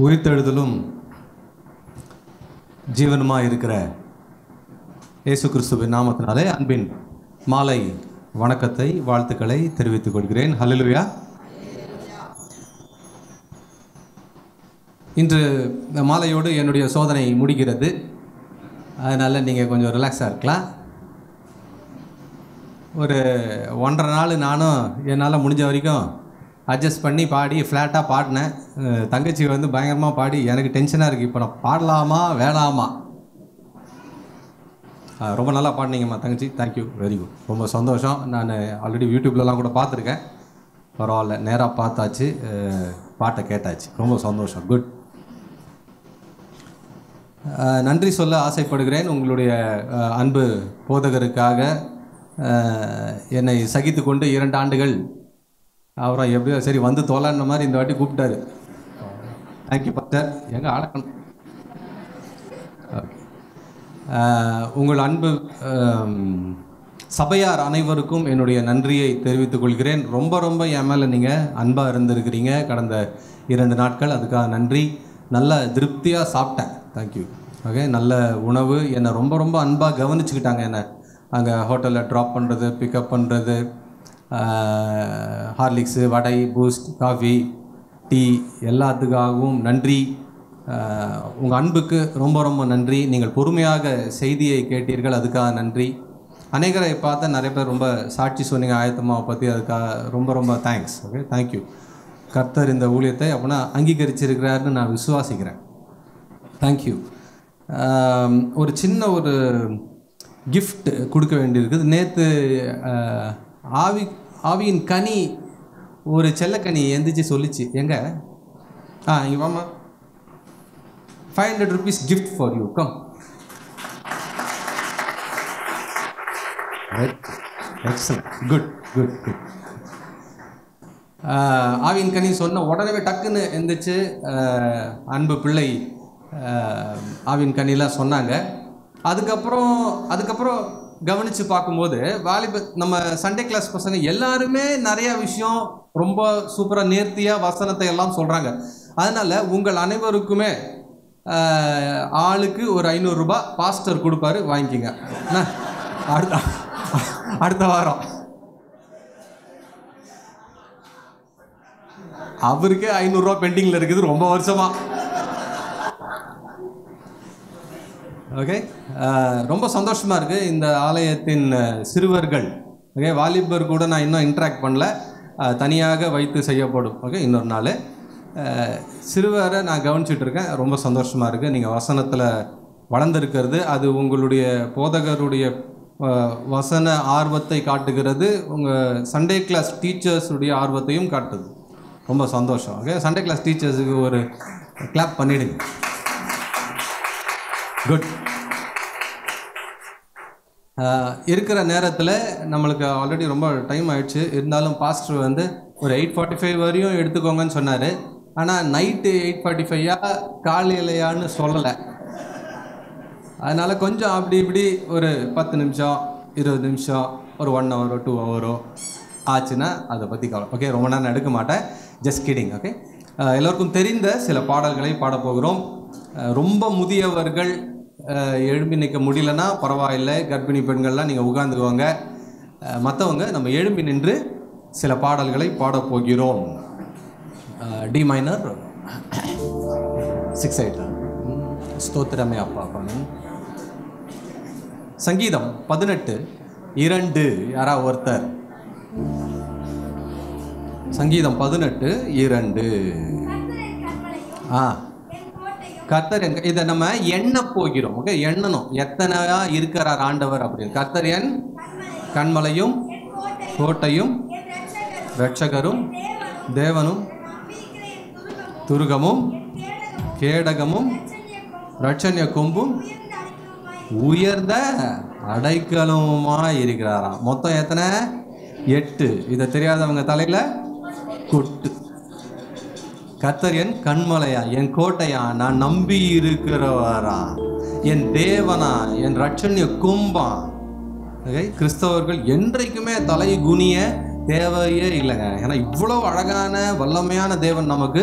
உயிர்த்தெழுதலும் ஜீவனுமாக இருக்கிற இயேசு கிறிஸ்துவின் நாமத்தினாலே அன்பின் மாலை வணக்கத்தை வாழ்த்துக்களை தெரிவித்துக் கொள்கிறேன். ஹல்லேலூயா. இன்று மாலையோடு என்னுடைய சோதனை முடிகிறது. அதனால் நீங்கள் கொஞ்சம் ரிலாக்ஸாக இருக்கலாம். ஒரு 1.5 நாள் நானும் என்னால் முடிஞ்ச வரைக்கும் அட்ஜஸ்ட் பண்ணி பாடி ஃப்ளாட்டாக பாடினேன். தங்கச்சி வந்து பயங்கரமாக பாடி எனக்கு டென்ஷனாக இருக்குது, இப்போ நான் பாடலாமா வேணாமா. ரொம்ப நல்லா பாடினீங்கம்மா தங்கச்சி, தேங்க்யூ, வெரி குட், ரொம்ப சந்தோஷம். நான் ஆல்ரெடி யூடியூப்லலாம் கூட பார்த்துருக்கேன், பரவாயில்ல, நேராக பார்த்தாச்சு, பாட்டை கேட்டாச்சு, ரொம்ப சந்தோஷம், குட். நன்றி சொல்ல ஆசைப்படுகிறேன் உங்களுடைய அன்பு போதகருக்காக. என்னை சகித்து கொண்டு 2 ஆண்டுகள் அவரை எப்படியோ சரி வந்து தோலான மாதிரி இந்த வாட்டி கூப்பிட்டாரு. தேங்க்யூ பக்தர், எங்கே ஆடக்கணும். ஓகே, உங்கள் அன்பு சபையார் அனைவருக்கும் என்னுடைய நன்றியை தெரிவித்துக் கொள்கிறேன். ரொம்ப ரொம்ப என் மேலே நீங்கள் அன்பாக இருந்திருக்கிறீங்க கடந்த 2 நாட்கள், அதுக்காக நன்றி. நல்ல திருப்தியாக சாப்பிட்டேன், தேங்க்யூ. ஓகே, நல்ல உணவு, என்னை ரொம்ப ரொம்ப அன்பாக கவனிச்சுக்கிட்டாங்க. என்னை அங்கே ஹோட்டலில் ட்ராப் பண்ணுறது, பிக்கப் பண்ணுறது, ஹார்லிக்ஸு, வடை, பூஸ்ட், காஃபி, டீ எல்லாத்துக்காகவும் நன்றி. உங்கள் அன்புக்கு ரொம்ப ரொம்ப நன்றி. நீங்கள் பொறுமையாக செய்தியை கேட்டீர்கள், அதுக்காக நன்றி. அநேகரை பார்த்து நிறைய பேர் ரொம்ப சாட்சி சொன்னீங்க ஆயத்தம்மாவை பற்றி, அதுக்காக ரொம்ப ரொம்ப தேங்க்ஸ். Okay, thank you. கர்த்தர் இந்த ஊழியத்தை அப்படின்னா அங்கீகரிச்சிருக்கிறாருன்னு நான் விசுவாசிக்கிறேன். தேங்க்யூ. ஒரு சின்ன ஒரு கிஃப்ட் கொடுக்க வேண்டியிருக்குது. நேற்று ஆவியின் கனி, ஒரு செல்லக்கனி எந்திரிச்சு சொல்லிச்சு, எங்க இங்கே வாமா, 500 rupees gift for you, come. Excellent, good, good, good. ஆவியின் கனி சொன்ன உடனே டக்குன்னு எந்திரிச்சு அன்பு பிள்ளை ஆவியின் கனிலாம் சொன்னாங்க. அதுக்கப்புறம் கவனித்து பார்க்கும்போது நம்ம சண்டே கிளாஸ் பசங்க எல்லாருமே நிறையா விஷயம் ரொம்ப சூப்பராக நேர்த்தியாக வசனத்தை எல்லாம் சொல்கிறாங்க. அதனால் உங்கள் அனைவருக்குமே ஆளுக்கு ஒரு 500 ரூபாய் பாஸ்டர் கொடுப்பாரு, வாங்கிக்கிங்க. அடுத்த வாரம் அவருக்கே 500 ரூபா பெண்டிங்கில் இருக்குது ரொம்ப வருஷமாக. ஓகே, ரொம்ப சந்தோஷமாக இருக்குது. இந்த ஆலயத்தின் சிறுவர்கள், ஓகே, வாலிபர் கூட நான் இன்னும் இன்ட்ராக்ட் பண்ணல, தனியாக வைத்து செய்யப்படும். ஓகே, இன்னொரு நாள் சிறுவரை நான் கவனிச்சிட்ருக்கேன், ரொம்ப சந்தோஷமாக இருக்குது. நீங்கள் வசனத்தில் வளர்ந்துருக்கிறது, அது உங்களுடைய போதகருடைய வசன ஆர்வத்தை காட்டுகிறது, உங்கள் சண்டே கிளாஸ் டீச்சர்ஸுடைய ஆர்வத்தையும் காட்டுது. ரொம்ப சந்தோஷம். ஓகே, சண்டே கிளாஸ் டீச்சர்ஸுக்கு ஒரு கிளாப் பண்ணிவிடுங்க. குட். இருக்கிற நேரத்தில் நம்மளுக்கு ஆல்ரெடி ரொம்ப டைம் ஆகிடுச்சு, இருந்தாலும் பாஸ்டர் வந்து ஒரு 8:45 வரையும் எடுத்துக்கோங்கன்னு சொன்னார். ஆனால் நைட்டு 8:45 காலையிலையான்னு சொல்லலை. அதனால் கொஞ்சம் அப்படி இப்படி ஒரு 10 நிமிஷம் 20 நிமிஷம் ஒரு 1 ஹவரோ 2 ஹவரோ ஆச்சுன்னா அதை பற்றி கவலை. ஓகே, ரொம்ப நேரம் எடுக்க மாட்டேன், ஜஸ்ட் கிடிங். ஓகே, எல்லோருக்கும் தெரிந்த சில பாடல்களை பாடப்போகிறோம். ரொம்ப முதியவர்கள் எழும்பி நிற்க முடியலன்னா பரவாயில்லை, கர்ப்பிணி பெண்கள்லாம் நீங்கள் உட்கார்ந்துக்குவாங்க. மற்றவங்க நம்ம எழும்பி நின்று சில பாடல்களை பாடப்போகிறோம். டி மைனர் 6/8 ஸ்தோத்திரமே அப்பா பண்ணு. சங்கீதம் 18:2 யாராவது ஒருத்தர். சங்கீதம் 18:2. கர்த்தர் இதை நம்ம எண்ண போகிறோம். ஓகே, எண்ணணும், எத்தனையா இருக்கிறார் ஆண்டவர் அப்படின்னு. கர்த்தர் என் கண்மலையும் கோட்டையும் இரட்சகரும் தேவனும் துருகமும் கேடகமும் இரட்சணிய கொம்பும் உயர்ந்த அடைக்கலமுமா இருக்கிறாராம். மொத்தம் எத்தனை? 8. இதை தெரியாதவங்க தலையில கொட்டு. கர்த்தர் என் கண்மலையா, என் கோட்டையா, நான் நம்பி இருக்கிறவரா, என் தேவனா, என் இரட்சணிய கொம்பா. கிறிஸ்தவர்கள் என்றைக்குமே தலை குனிய தேவையே இல்லைங்க. ஏன்னா இவ்வளோ அழகான வல்லமையான தேவன் நமக்கு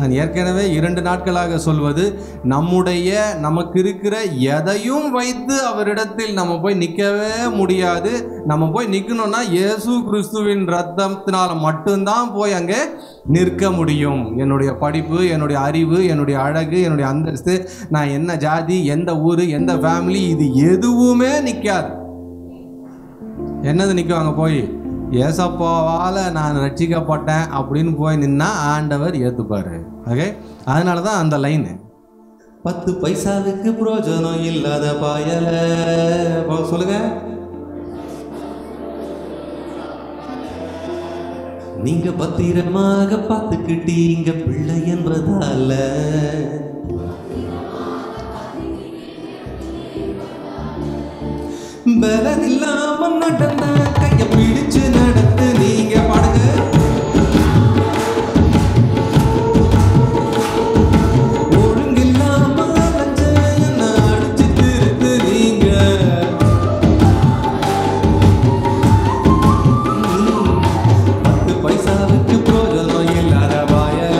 நான் ஏற்கனவே 2 நாட்களாக சொல்வது, நமக்கு இருக்கிற எதையும் வைத்து அவரிடத்தில் நம்ம போய் நிற்கவே முடியாது. நம்ம போய் நிற்கணும்னா இயேசு கிறிஸ்துவின் ரத்தத்தினால் மட்டும்தான் போய் அங்கே நிற்க முடியும். என்னுடைய படிப்பு, என்னுடைய அறிவு, என்னுடைய அழகு, என்னுடைய அந்தஸ்து, நான் என்ன ஜாதி, எந்த ஊர், எந்த ஃபேமிலி, இது எதுவுமே நிற்காது. என்னது நிற்குவாங்க? போய் ஏசப்பாவால் நான் ரட்சிக்கப்பட்டேன் அப்படின்னு போய் நின்னா ஆண்டவர் ஏற்றுப்பார். ஓகே, அதனால தான் அந்த லைனு 10 பைசாவுக்கு பிரயோஜனம் இல்லாத பாயல. சொல்லுங்க, நீங்க பத்திரமாக பார்த்துக்கிட்டீங்க பிள்ளை என்பதால. பலன் இல்லாம நடந்த கைய பிடிச்சு நடத்து. நீங்க பாடுங்க, ஒழுங்கில்லாம என்ன அடிச்சு திருத்து. நீங்க 10 பைசாவுக்கு பிரயோஜனம் இல்லாத வாயல.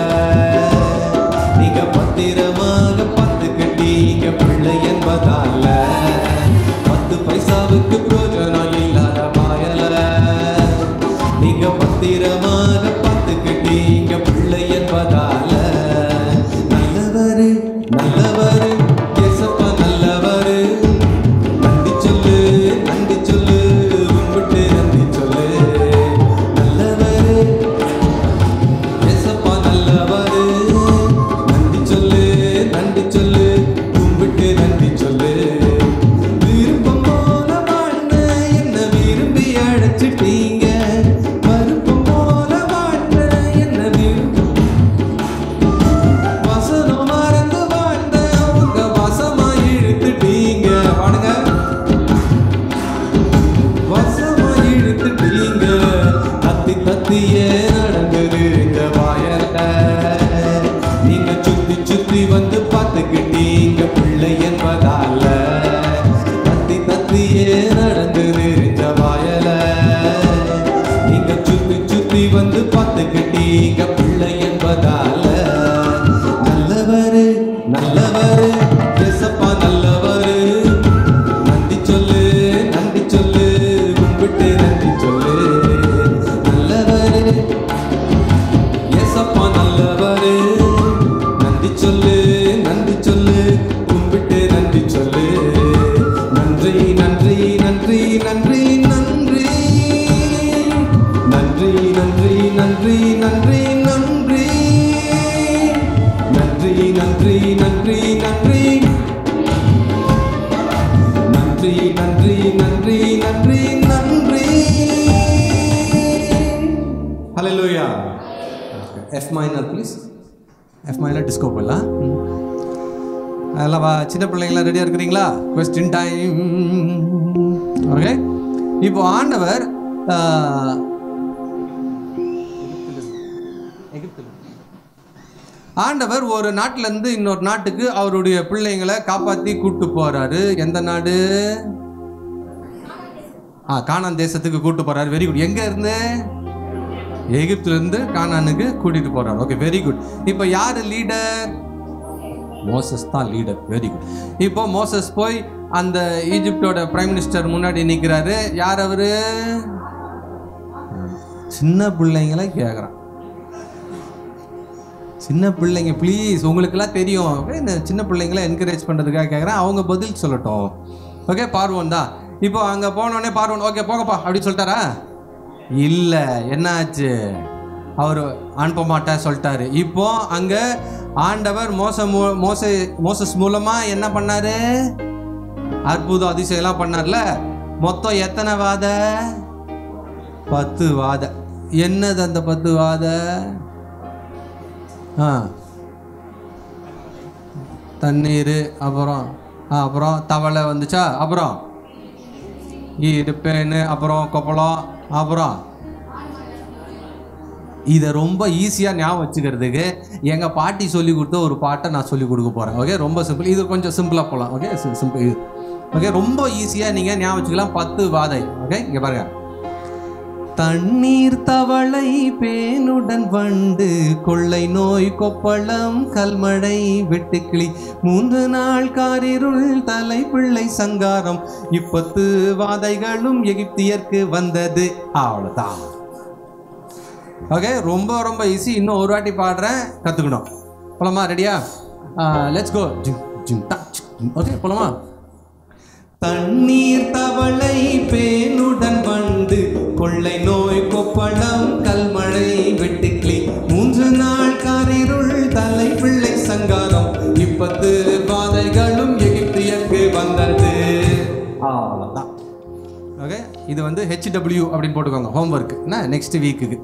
நீங்க பத்திரமாக பார்த்துக்கிட்டீங்க பிள்ளை என்பதால. 10 பைசாவுக்கு பிரயோஜனம் இல்லாத வாயல. நீங்க பத்திரமாக பார்த்துக்கிட்டீங்க பிள்ளை என்பதால. நல்லவரு நல்லவரு ஏசப்பா நல்லவரு. நன்றி சொல்லு நன்றி சொல்லு, கும்பிட்டு நன்றி சொல்லு. நல்லவரு ஏசப்பா நல்லவரு. நன்றி சொல்லு நன்றி சொல்லு, கும்பிட்டு நன்றி சொல்லு. விருப்பம் போல வாழ்ந்த என்ன விரும்பி அழைச்சிட்டீங்க. பருப்பம் போல வாழ்ந்த என்ன விரும்பி வசனம் மறந்து வாழ்ந்த உங்க வசமா இழுத்துட்டீங்க. பாடுங்க, வசமா இழுத்துட்டீங்க. தத்தி தத்தியே நடங்குது இந்த வாயல. நீங்க சுத்தி சுத்தி வந்து பார்த்துக்கிட்டீங்க பிள்ளை என்பதால. தத்தி தத்தியே நடங்குது இந்த வாயல. நீங்க சுத்தி சுத்தி வந்து பார்த்துக்கிட்டீங்க பிள்ளை என்பதால. நல்லவரு நல்லவரு ஏசப்பா நல்லவரு. நன்றி சொல்லு நன்றி சொல்லு, கும்பிட்டு நன்றி சொல்லு. நல்லவரு ஏசப்பா நல்லவரு. நன்றி சொல்லு நன்றி சொல்லு, கும்பிட்டு நன்றி சொல்லு. நன்றி நன்றி நன்றி நன்றி நன்றி நன்றி நன்றி நன்றி நன்றி நன்றி நன்றி நன்றி நன்றி நன்றி நன்றி நன்றி நன்றி நன்றி நன்றி. ஹல்லேலூயா. F minor please. F minor disco போடலாம். அதெல்லாம் சின்ன பிள்ளைங்களாம் ரெடியாக இருக்கிறீங்களா? Question time. ஓகே, இப்போ ஆண்டவர் ஆண்டவர் ஒரு நாட்டிலேருந்து இன்னொரு நாட்டுக்கு அவருடைய பிள்ளைங்களை காப்பாற்றி கூப்பிட்டு போகிறாரு. எந்த நாடு? கானான் தேசத்துக்கு கூப்பிட்டு போகிறாரு. Very good. எங்கே இருந்து? எகிப்திலிருந்து கானானுக்கு கூட்டிகிட்டு போகிறாரு. Okay, very good. இப்போ யார் லீடர்? மோசஸ் தான் லீடர். Very good. இப்போ மோசஸ் போய் அந்த ஈஜிப்டோட பிரைம் மினிஸ்டர் முன்னாடி நிற்கிறாரு. யார் அவரு? சின்ன பிள்ளைங்களை கேட்குறான். சின்ன பிள்ளைங்க ப்ளீஸ், உங்களுக்கெல்லாம் தெரியும். இந்த சின்ன பிள்ளைங்களை என்கரேஜ் பண்ணுறதுக்காக கேட்குறேன், அவங்க பதில் சொல்லட்டும். ஓகே, பார்வோன் தான். இப்போ அங்கே போனோடனே பார்வோன் ஓகே போகப்பா அப்படின்னு சொல்லிட்டாரா? இல்லை, என்ன ஆச்சு? அவர் அனுப்ப மாட்டேன் சொல்லிட்டாரு. இப்போ அங்கே ஆண்டவர் மோசஸ் மூலமாக என்ன பண்ணாரு? அற்புதம் அதிசயம்லாம் பண்ணார்ல. மொத்தம் எத்தனை வாத? 10 வாத. என்னது அந்த 10 வாத? தண்ணீர், அப்புறம் தவளை வந்துச்சா, அப்புறம் இருப்பேன்னு, அப்புறம் கொப்பளம், அப்புறம் இதை ரொம்ப ஈஸியாக ஞாபகம் வச்சுக்கிறதுக்கு எங்கள் பாட்டி சொல்லி கொடுத்த ஒரு பாட்டை நான் சொல்லி கொடுக்க போகிறேன். ஓகே, ரொம்ப சிம்பிள். இது கொஞ்சம் சிம்பிளாக போகலாம். Okay, simple. ஓகே, ரொம்ப ஈஸியாக நீங்கள் ஞாபகம் வச்சுக்கலாம். 10 வாதை. ஓகே, இங்கே பாருங்க. தண்ணீர் தவளை பேனுடன் வண்டு கொள்ளை நோய் கொப்பளம் கல்மழை வெட்டுக்கிளி 3 நாள் காரிருள் தலை பிள்ளை சங்காரம் 10 வாதைகளும் எகிப்தியர்க்கு வந்தது. அவ்வளோதான். ஓகே, ரொம்ப ரொம்ப ஈஸி. இன்னும் ஒரு வாட்டி பாடுறேன், கற்றுக்கணும். போலாமா? ரெடியா? Let's go. ஓகே, போலாமா? தண்ணீர் தவளை பேனுடன் வண்டு கொள்ளை நோய் கொப்பளம் கல்மழை வெட்டுக்கிளி 3 நாள் காரிருள் தலை பிள்ளை சங்காரம் 10 வாதைகளும் எகிப்தியர்க்கு வந்தது. அவ்வளோதான். ஓகே, இது வந்து HW அப்படின்னு போட்டுக்கோங்க, ஹோம்ஒர்க் என்ன நெக்ஸ்ட் வீக்குக்கு.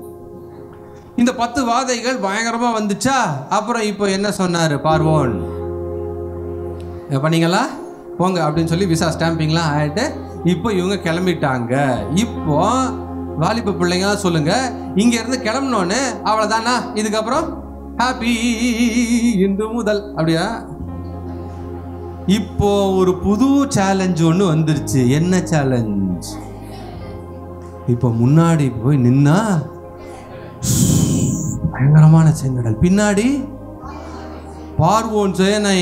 இந்த 10 வாதைகள் பயங்கரமா வந்துச்சா? அப்புறம் இப்போ என்ன சொன்னாரு பார்வோன்? பண்ணீங்களா போங்க அப்படின்னு சொல்லி விசா ஸ்டாம்பிங்லாம் ஆகிட்டு இப்போ இவங்க கிளம்பிட்டாங்க. இப்போ வாலிப பிள்ளைங்களாம் சொல்லுங்க, இங்க இருந்து கிளம்பினோன்னு அவ்வளோதானா, இதுக்கப்புறம் ஹாப்பி இன்று முதல் அப்படியா? இப்போ ஒரு புது சேலஞ்ச் ஒன்று வந்துருச்சு. என்ன சேலஞ்ச்? இப்போ முன்னாடி போய் நின்னா பயங்கரமான செங்கடல், பின்னாடி பார்வோன் சேனை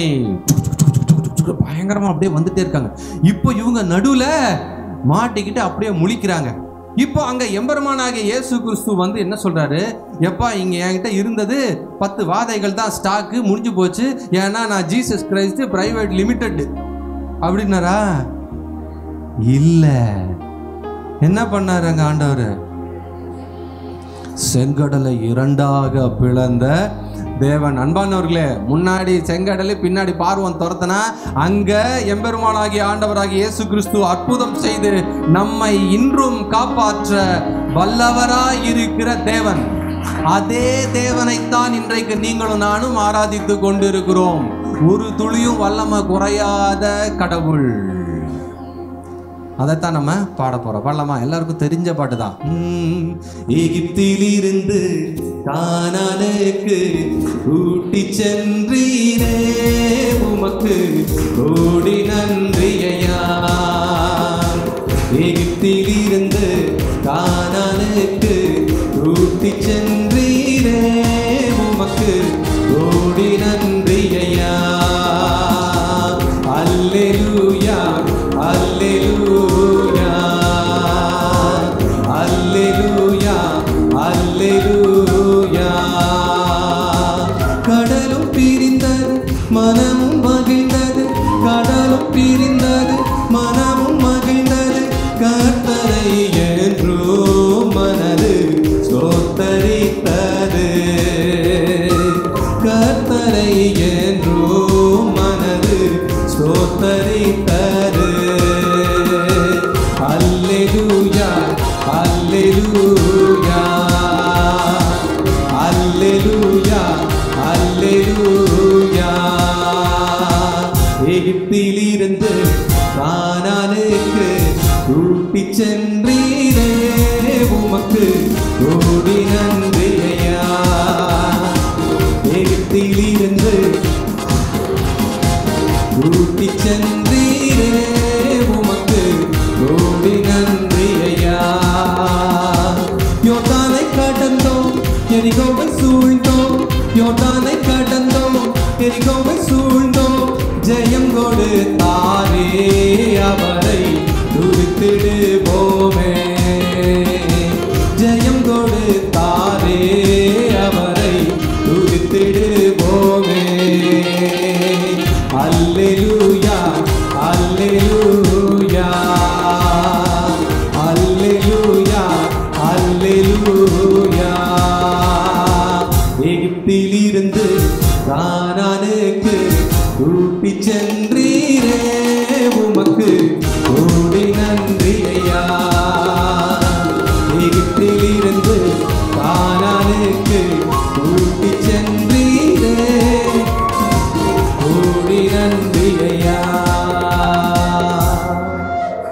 பயங்கரமா அப்படியே வந்துட்டே இருக்காங்க. இப்போ இவங்க நடுவுல மாட்டிக்கிட்டு அப்படியே முழிக்கிறாங்க. இப்போ அங்க எம்பெருமானாகிய இயேசு கிறிஸ்து வந்து என்ன சொல்றாரு? எப்பா, இங்க என்கிட்ட இருந்தது 10 வாதைகள் தான், ஸ்டாக்கு முடிஞ்சு போச்சு, ஏன்னா நான் ஜீசஸ் கிரைஸ்ட் பிரைவேட் லிமிடெட் அப்படின்னாரா? இல்ல. என்ன பண்ணாரு அங்க ஆண்டவர்? செங்கடலை 2ஆக பிளந்த தேவன். அன்பானவர்களே, முன்னாடி செங்கடலை பின்னாடி பார்வோன் துரத்தனா, அங்க எம்பெருமானாகிய ஆண்டவராகிய இயேசு கிறிஸ்து அற்புதம் செய்து நம்மை இன்றும் காப்பாற்ற வல்லவராய் இருக்கிற தேவன். அதே தேவனைத்தான் இன்றைக்கு நீங்களும் நானும் ஆராதித்து கொண்டிருக்கிறோம். ஒரு துளியும் வல்லமை குறையாத கடவுள். அதைத்தான் நம்ம பாட போறோம். பாடலாமா? எல்லாருக்கும் தெரிஞ்ச பாட்டு தான். எகிப்திலிருந்து கானானுக்கு கூட்டி சென்றீரே, உமக்கு கோடி நன்றியையா. எகிப்திலிருந்து கானானுக்கு கூட்டி சென்றீரே, உமக்கு கோடி நன்றியையா. அல்லேலூயா அல்லேலூயா அல்லேலூயா அல்லேலூயா. கடலும் பிரிந்தது மனமும் மகிழ்ந்தது, கடலும் பிரிந்தது மனமும் மகிழ்ந்தது, கர்த்தரை என்றோ மனது ஸ்தோத்தரித்தது, கர்த்தரை என்றோ மனது ஸ்தோத்தரித்தது. அல்லேலூயா அல்லேலூயா அல்லேலூயா அல்லேலூயா. எகிப்திலிருந்து கானானுக்கு கூட்டி சென்றீரே, உமக்கு கோடி நன்றியையா. எகிப்திலிருந்து கூட்டி சென்றீரே, உமக்கு கோடி நன்றியையா. யோர்தானை கடந்தோம், எரிகோவை சூழ்ந்தோம், யோர்தானை கடந்தோம், எரிகோவை சூழ்ந்தோம், ஜெயம் கொடுத்தாரே அவரை துதித்திடுவோமே, ஜெயம் கொடுத்தாரே அவரை துதித்திடுவோமே. அல்லேலூயா அல்லேலூயா அல்லேலூயா அல்லேலூயா. எகிப்திலிருந்து கானானுக்கு கூட்டி சென்றீரே, உமக்கு கோடி நன்றியையா. எகிப்திலிருந்து கானானுக்கு கூட்டி சென்றீரே, கோடி நன்றியையா.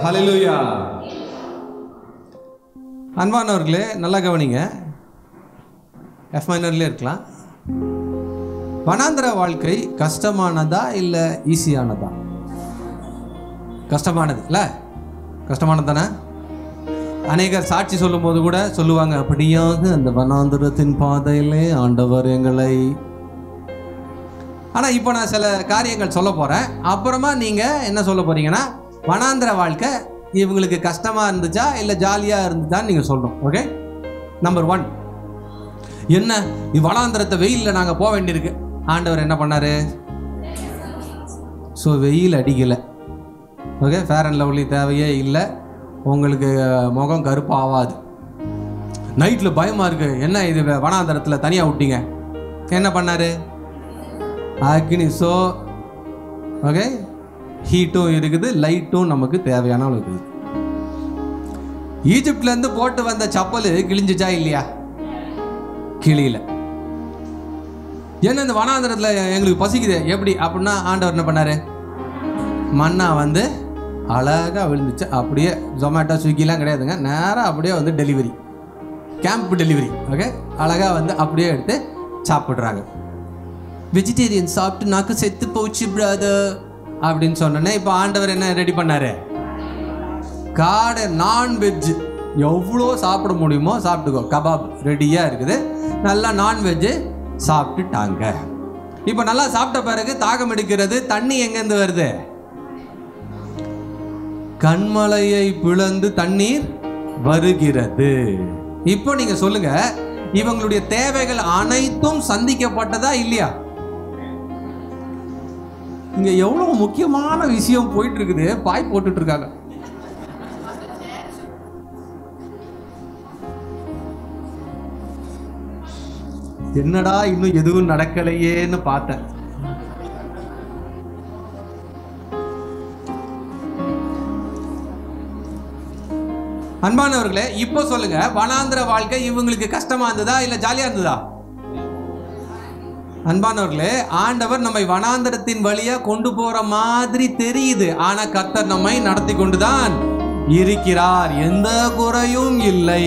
ஹல்லேலூயா. அன்பானவர்களே, நல்லா கவனிங்க. எஃப் மைனர்லேயே இருக்கலாம். வனாந்திர வாழ்க்கை கஷ்டமானதா இல்லை ஈஸியானதா? கஷ்டமானது இல்லை? கஷ்டமானது தானே? அநேகர் சாட்சி சொல்லும் போது கூட சொல்லுவாங்க, அப்படியாக அந்த வனாந்தரத்தின் பாதையிலே ஆண்டவர் எங்களை. ஆனா இப்போ நான் சில காரியங்கள் சொல்ல போறேன். அப்புறமா நீங்க என்ன சொல்ல போறீங்கன்னா, வனாந்தர வாழ்க்கை இவங்களுக்கு கஷ்டமா இருந்துச்சா இல்ல ஜாலியா இருந்துச்சான்னு நீங்க சொல்லணும். ஓகே, நம்பர் 1, என்ன வனாந்தரத்தை வெயில்ல நாங்க போக வேண்டியிருக்கு. ஆண்டவர் என்ன பண்ணாரு? ஸோ வெயில் அடிக்கலை. ஓகே, ஃபேர் அண்ட் லவ்லி தேவையே இல்லை, உங்களுக்கு முகம் கருப்பு ஆகாது. நைட்டில் பயமாக இருக்குது, என்ன இது வனாந்தரத்தில் தனியாக விட்டீங்க, என்ன பண்ணார்? அக்னி. ஸோ ஓகே, ஹீட்டும் இருக்குது, லைட்டும் நமக்கு தேவையான அளவுக்கு. ஈஜிப்ட்லேருந்து போட்டு வந்த சப்பல் கிழிஞ்சிச்சா இல்லையா? கிளியில. என்ன இந்த வனாந்தரத்தில் எங்களுக்கு பசிக்குது எப்படி அப்படின்னா, ஆண்டவர் என்ன பண்ணார்? மண்ணா வந்து அழகாக விழுந்துச்சு. அப்படியே ஜொமேட்டோ ஸ்விக்கிலாம் கிடையாதுங்க, நேராக அப்படியே வந்து டெலிவரி, கேம்ப் டெலிவரி. ஓகே, அழகாக வந்து அப்படியே எடுத்து சாப்பிட்றாங்க. வெஜிடேரியன் சாப்பிட்டு நாக்கு செத்து போச்சு பிரதர் அப்படின்னு சொன்னோன்னே இப்போ ஆண்டவர் என்ன ரெடி பண்ணாரு? காடை நான்வெஜ் எவ்வளோ சாப்பிட முடியுமோ சாப்பிட்டுக்கோ, கபாப் ரெடியாக இருக்குது. நல்லா நான்வெஜ்ஜு சாப்பிட்டுட்டாங்க. இப்போ நல்லா சாப்பிட்ட பிறகு தாகம் எடுக்கிறது. தண்ணி எங்கேருந்து வருது? கண்மலையை பிளந்து தண்ணீர் வருகிறது. இப்போ நீங்க சொல்லுங்க, இவங்களுடைய தேவைகள் அனைத்தும் சந்திக்கப்பட்டதா இல்லையா? இங்க எவ்வளவு முக்கியமான விஷயம் போயிட்டு இருக்குது, பாய் போட்டுட்டு இருக்காங்க. என்னடா இன்னும் எதுவும் நடக்கலையேன்னு பார்த்தேன். அன்பானவர்களே, இப்போ சொல்லுங்க, வனாந்திர வாழ்க்கை இவங்களுக்கு கஷ்டமா இருந்ததா இல்ல ஜாலியா இருந்ததா? அன்பானவர்களே, ஆண்டவர் நம்மை வனாந்திரத்தின் வழியா கொண்டு போற மாதிரி தெரியுது. ஆனா கர்த்தர் நம்மை நடத்தி கொண்டுதான் இருக்கிறார், எந்த குறையும் இல்லை.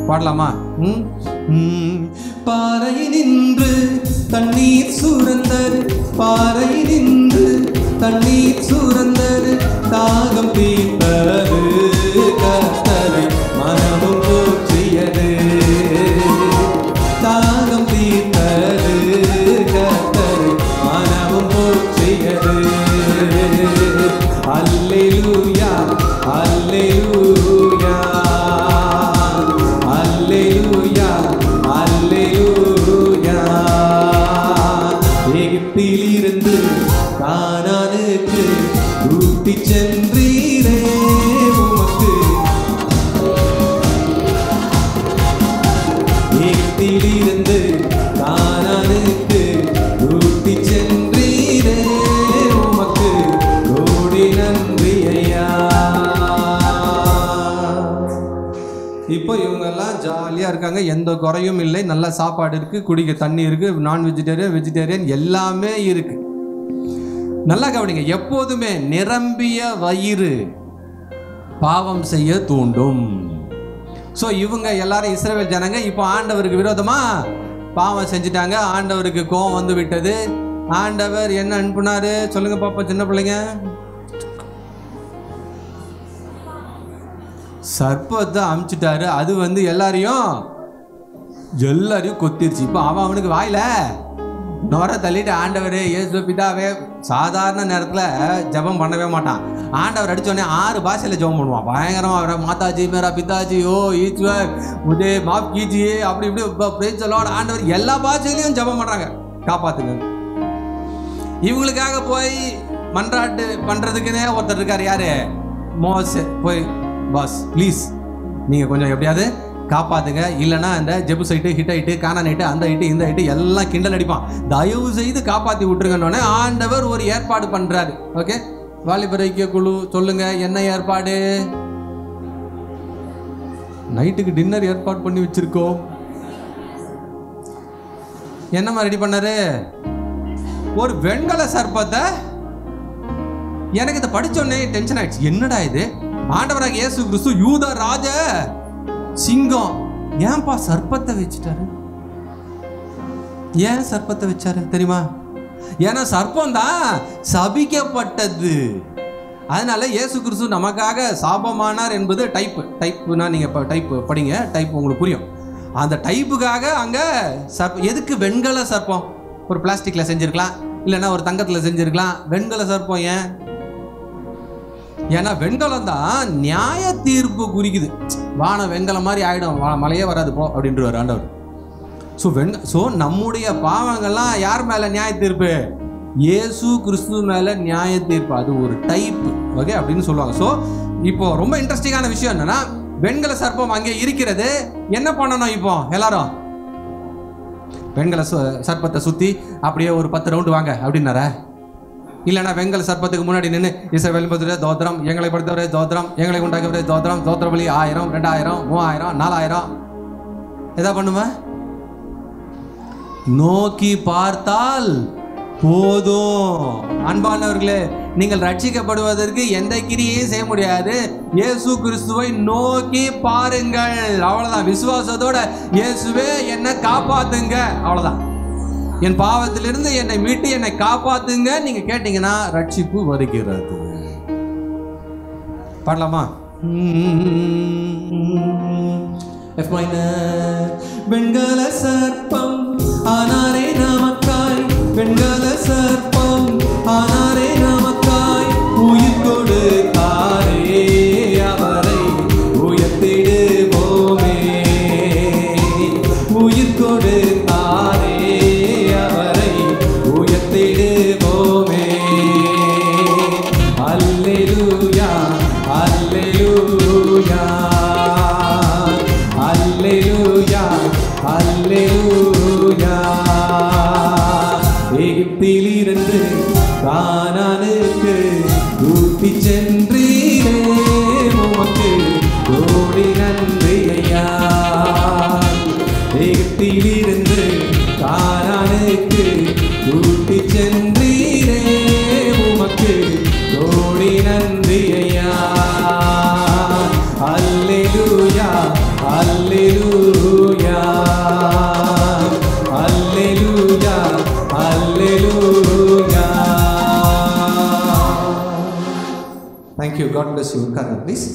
பாடலாமா? பாறை நின்று தண்ணீர் சுரந்தது, பாறை நின்று தண்ணீர் சுரந்தது, தாகம் தீர்த்தது, கர்த்தரை மனமும் போற்றியது. தாகம் தீர்த்தது, கர்த்தரை மனமும் போற்றியது. அல்லேலூயா அல்லேலூயா அல்லேலூயா அல்லேலூயா. எகிப்திலிருந்து கானானுக்கு கூட்டிச் சென்றீரே உமக்கு. எகிப்திலிருந்து கானானுக்கு கூட்டிச் சென்றீரே உமக்கு கோடி நன்றி ஐயா. இப்போ இவங்கெல்லாம் ஜாலியாக இருக்காங்க, எந்த குறையும் இல்லை, நல்ல சாப்பாடு இருக்குது, குடிக்க தண்ணி இருக்குது, நான் வெஜிடேரியன் வெஜிடேரியன் எல்லாமே இருக்குது. நல்லா கவனிங்க, எப்போதுமே நிரம்பிய வயிறு பாவம் செய்ய தூண்டும். ஸோ இவங்க எல்லாரும் இஸ்ரவேல் ஜனங்க இப்போ ஆண்டவருக்கு விரோதமாக பாவம் செஞ்சுட்டாங்க. ஆண்டவருக்கு கோபம் வந்து விட்டது. ஆண்டவர் என்ன அனுப்புனாரு சொல்லுங்க பாப்பா, சின்ன பிள்ளைங்க? சர்ப்பத்தை அமுச்சிட்டாரு. அது வந்து எல்லாரையும் கொத்திருச்சு. இப்போ அவனுக்கு வாயில நோர தள்ளிட்டு ஆண்டவர் இயேசு பிதாவே. சாதாரண நேரத்தில் ஜபம் பண்ணவே மாட்டான். ஆண்டவர் அடிச்சோடனே 6 பாஷையில் ஜபம் பண்ணுவான். பயங்கரமாக அவரை மாதாஜி மேரா பிதாஜி ஓ ஈஸ்வர் முதே மாப் கீஜியே அப்படி இப்படி சொல்லுவாங்க. ஆண்டவர் எல்லா பாஷையிலையும் ஜபம் பண்ணுறாங்க, காப்பாத்துங்க. இவங்களுக்காக போய் மன்றாட்டு பண்ணுறதுக்குன்னே ஒருத்தர் இருக்கார். யாரு? மோசே. போய் பாஸ் ப்ளீஸ் நீங்கள் கொஞ்சம் எப்படியாவது காப்பாத்துங்க, இல்லைன்னா அந்த ஜெபுசைட்டு ஹிட்டைட்டு கானானைட்டு அந்த ஹிட்டு இந்த ஹிட்டு எல்லாம் கிண்டல் அடிப்பான், தயவு செய்து காப்பாற்றி விட்டுருங்கன்னொன்னே ஆண்டவர் ஒரு ஏற்பாடு பண்ணுறாரு. ஓகே, வாலிபர் ஐக்கிய குழு சொல்லுங்க, என்ன ஏற்பாடு? நைட்டுக்கு டின்னர் ஏற்பாடு பண்ணி வச்சிருக்கோம். என்னம்மா ரெடி பண்ணாரு? ஒரு வெண்கல சர்ப்பத்தை. எனக்கு இதை படிச்சோடனே டென்ஷன் ஆயிடுச்சு. என்னடா இது? ஆண்டவராக இயேசு கிறிஸ்து யூத ராஜ சிங்கம், ஏன்பா சர்ப்பத்தை வச்சுட்டாரு? ஏன் சர்ப்பத்தை வச்சாரு தெரியுமா? ஏன்னா சர்ப்பம் தான் சபிக்கப்பட்டது. அதனால இயேசு கிறிஸ்து நமக்காக சாபமானார் என்பது டைப்புனா நீங்கள் இப்போ டைப்பு படிங்க, டைப் உங்களுக்கு புரியும். அந்த டைப்புக்காக அங்கே சர்ப்பம். எதுக்கு வெண்கல சர்ப்பம்? ஒரு பிளாஸ்டிக்கில் செஞ்சுருக்கலாம், இல்லைன்னா ஒரு தங்கத்தில் செஞ்சுருக்கலாம். வெண்கல சர்ப்பம் ஏன்? ஏன்னா வெண்கலம் தான் நியாய தீர்ப்பு குறிக்குது. வானம் வெண்கலம் மாதிரி ஆகிடும், மழையே வராது போ அப்படின்றவர் ஆண்டவர். ஸோ நம்முடைய பாவங்கள்லாம் யார் மேலே நியாய தீர்ப்பு? இயேசு கிறிஸ்து மேலே நியாய தீர்ப்பு. அது ஒரு டைப்பு, ஓகே அப்படின்னு சொல்லுவாங்க. ஸோ இப்போ ரொம்ப இன்ட்ரெஸ்டிங்கான விஷயம் என்னன்னா, வெண்கல சர்ப்பம் அங்கே இருக்கிறது. என்ன பண்ணணும் இப்போ எல்லாரும்? வெண்கல சர்ப்பத்தை சுற்றி அப்படியே ஒரு 10 ரவுண்டு வாங்க அப்படின்னார. இல்லைன்னா வெண்கல சர்ப்பத்துக்கு முன்னாடி நின்று இஸ்ரவேல் பதுரே தோத்திரம், எங்களை படுத்தவரே தோத்திரம், எங்களை உண்டாக்கியவரே தோத்திரம், தோத்திர பலி 1000, 2000, 3000, 4000 எதா பண்ணுமா? நோக்கி பார்த்தால் போதும். அன்பானவர்களே, நீங்கள் ரட்சிக்கப்படுவதற்கு எந்த கிரியையும் செய்ய முடியாது. இயேசு கிறிஸ்துவை நோக்கி பாருங்கள், அவ்வளவுதான். விசுவாசத்தோட இயேசுவே என்னை காப்பாத்துங்க, அவ்வளவுதான். என் பாவத்திலிருந்து என்னை மீட்டு என்னை காப்பாத்துங்க நீங்க கேட்டீங்கன்னா ரட்சிப்பு வருகிறது. பாடலாமா? வெண்கல சர்ப்பம் ஆனாரே நமக்காய், வெண்கல சர்ப்பம் ஆனாரே நமக்காய், உயிர் கொடுத்தாரே அவரை உயர்த்திடுவோமே, உயிர் கொடுத்தாரே அவரை உயர்த்திடுவோமே. அல்லேலூயா அல்லேலூயா அல்லேலூயா அல்லேலூயா. எகிப்திலிருந்து கானானுக்கு கூட்டி சென்றீரே, உமக்கு கோடி நன்றி ஐயா. எகிப்திலிருந்து கானானுக்கு கூட்டி சென்றீரே, உமக்கு கோடி நன்றி ஐயா. அல்லேலூயா அல்லேலூயா அல்லேலூயா அல்லேலூயா. Thank you. God bless you. Karan, please.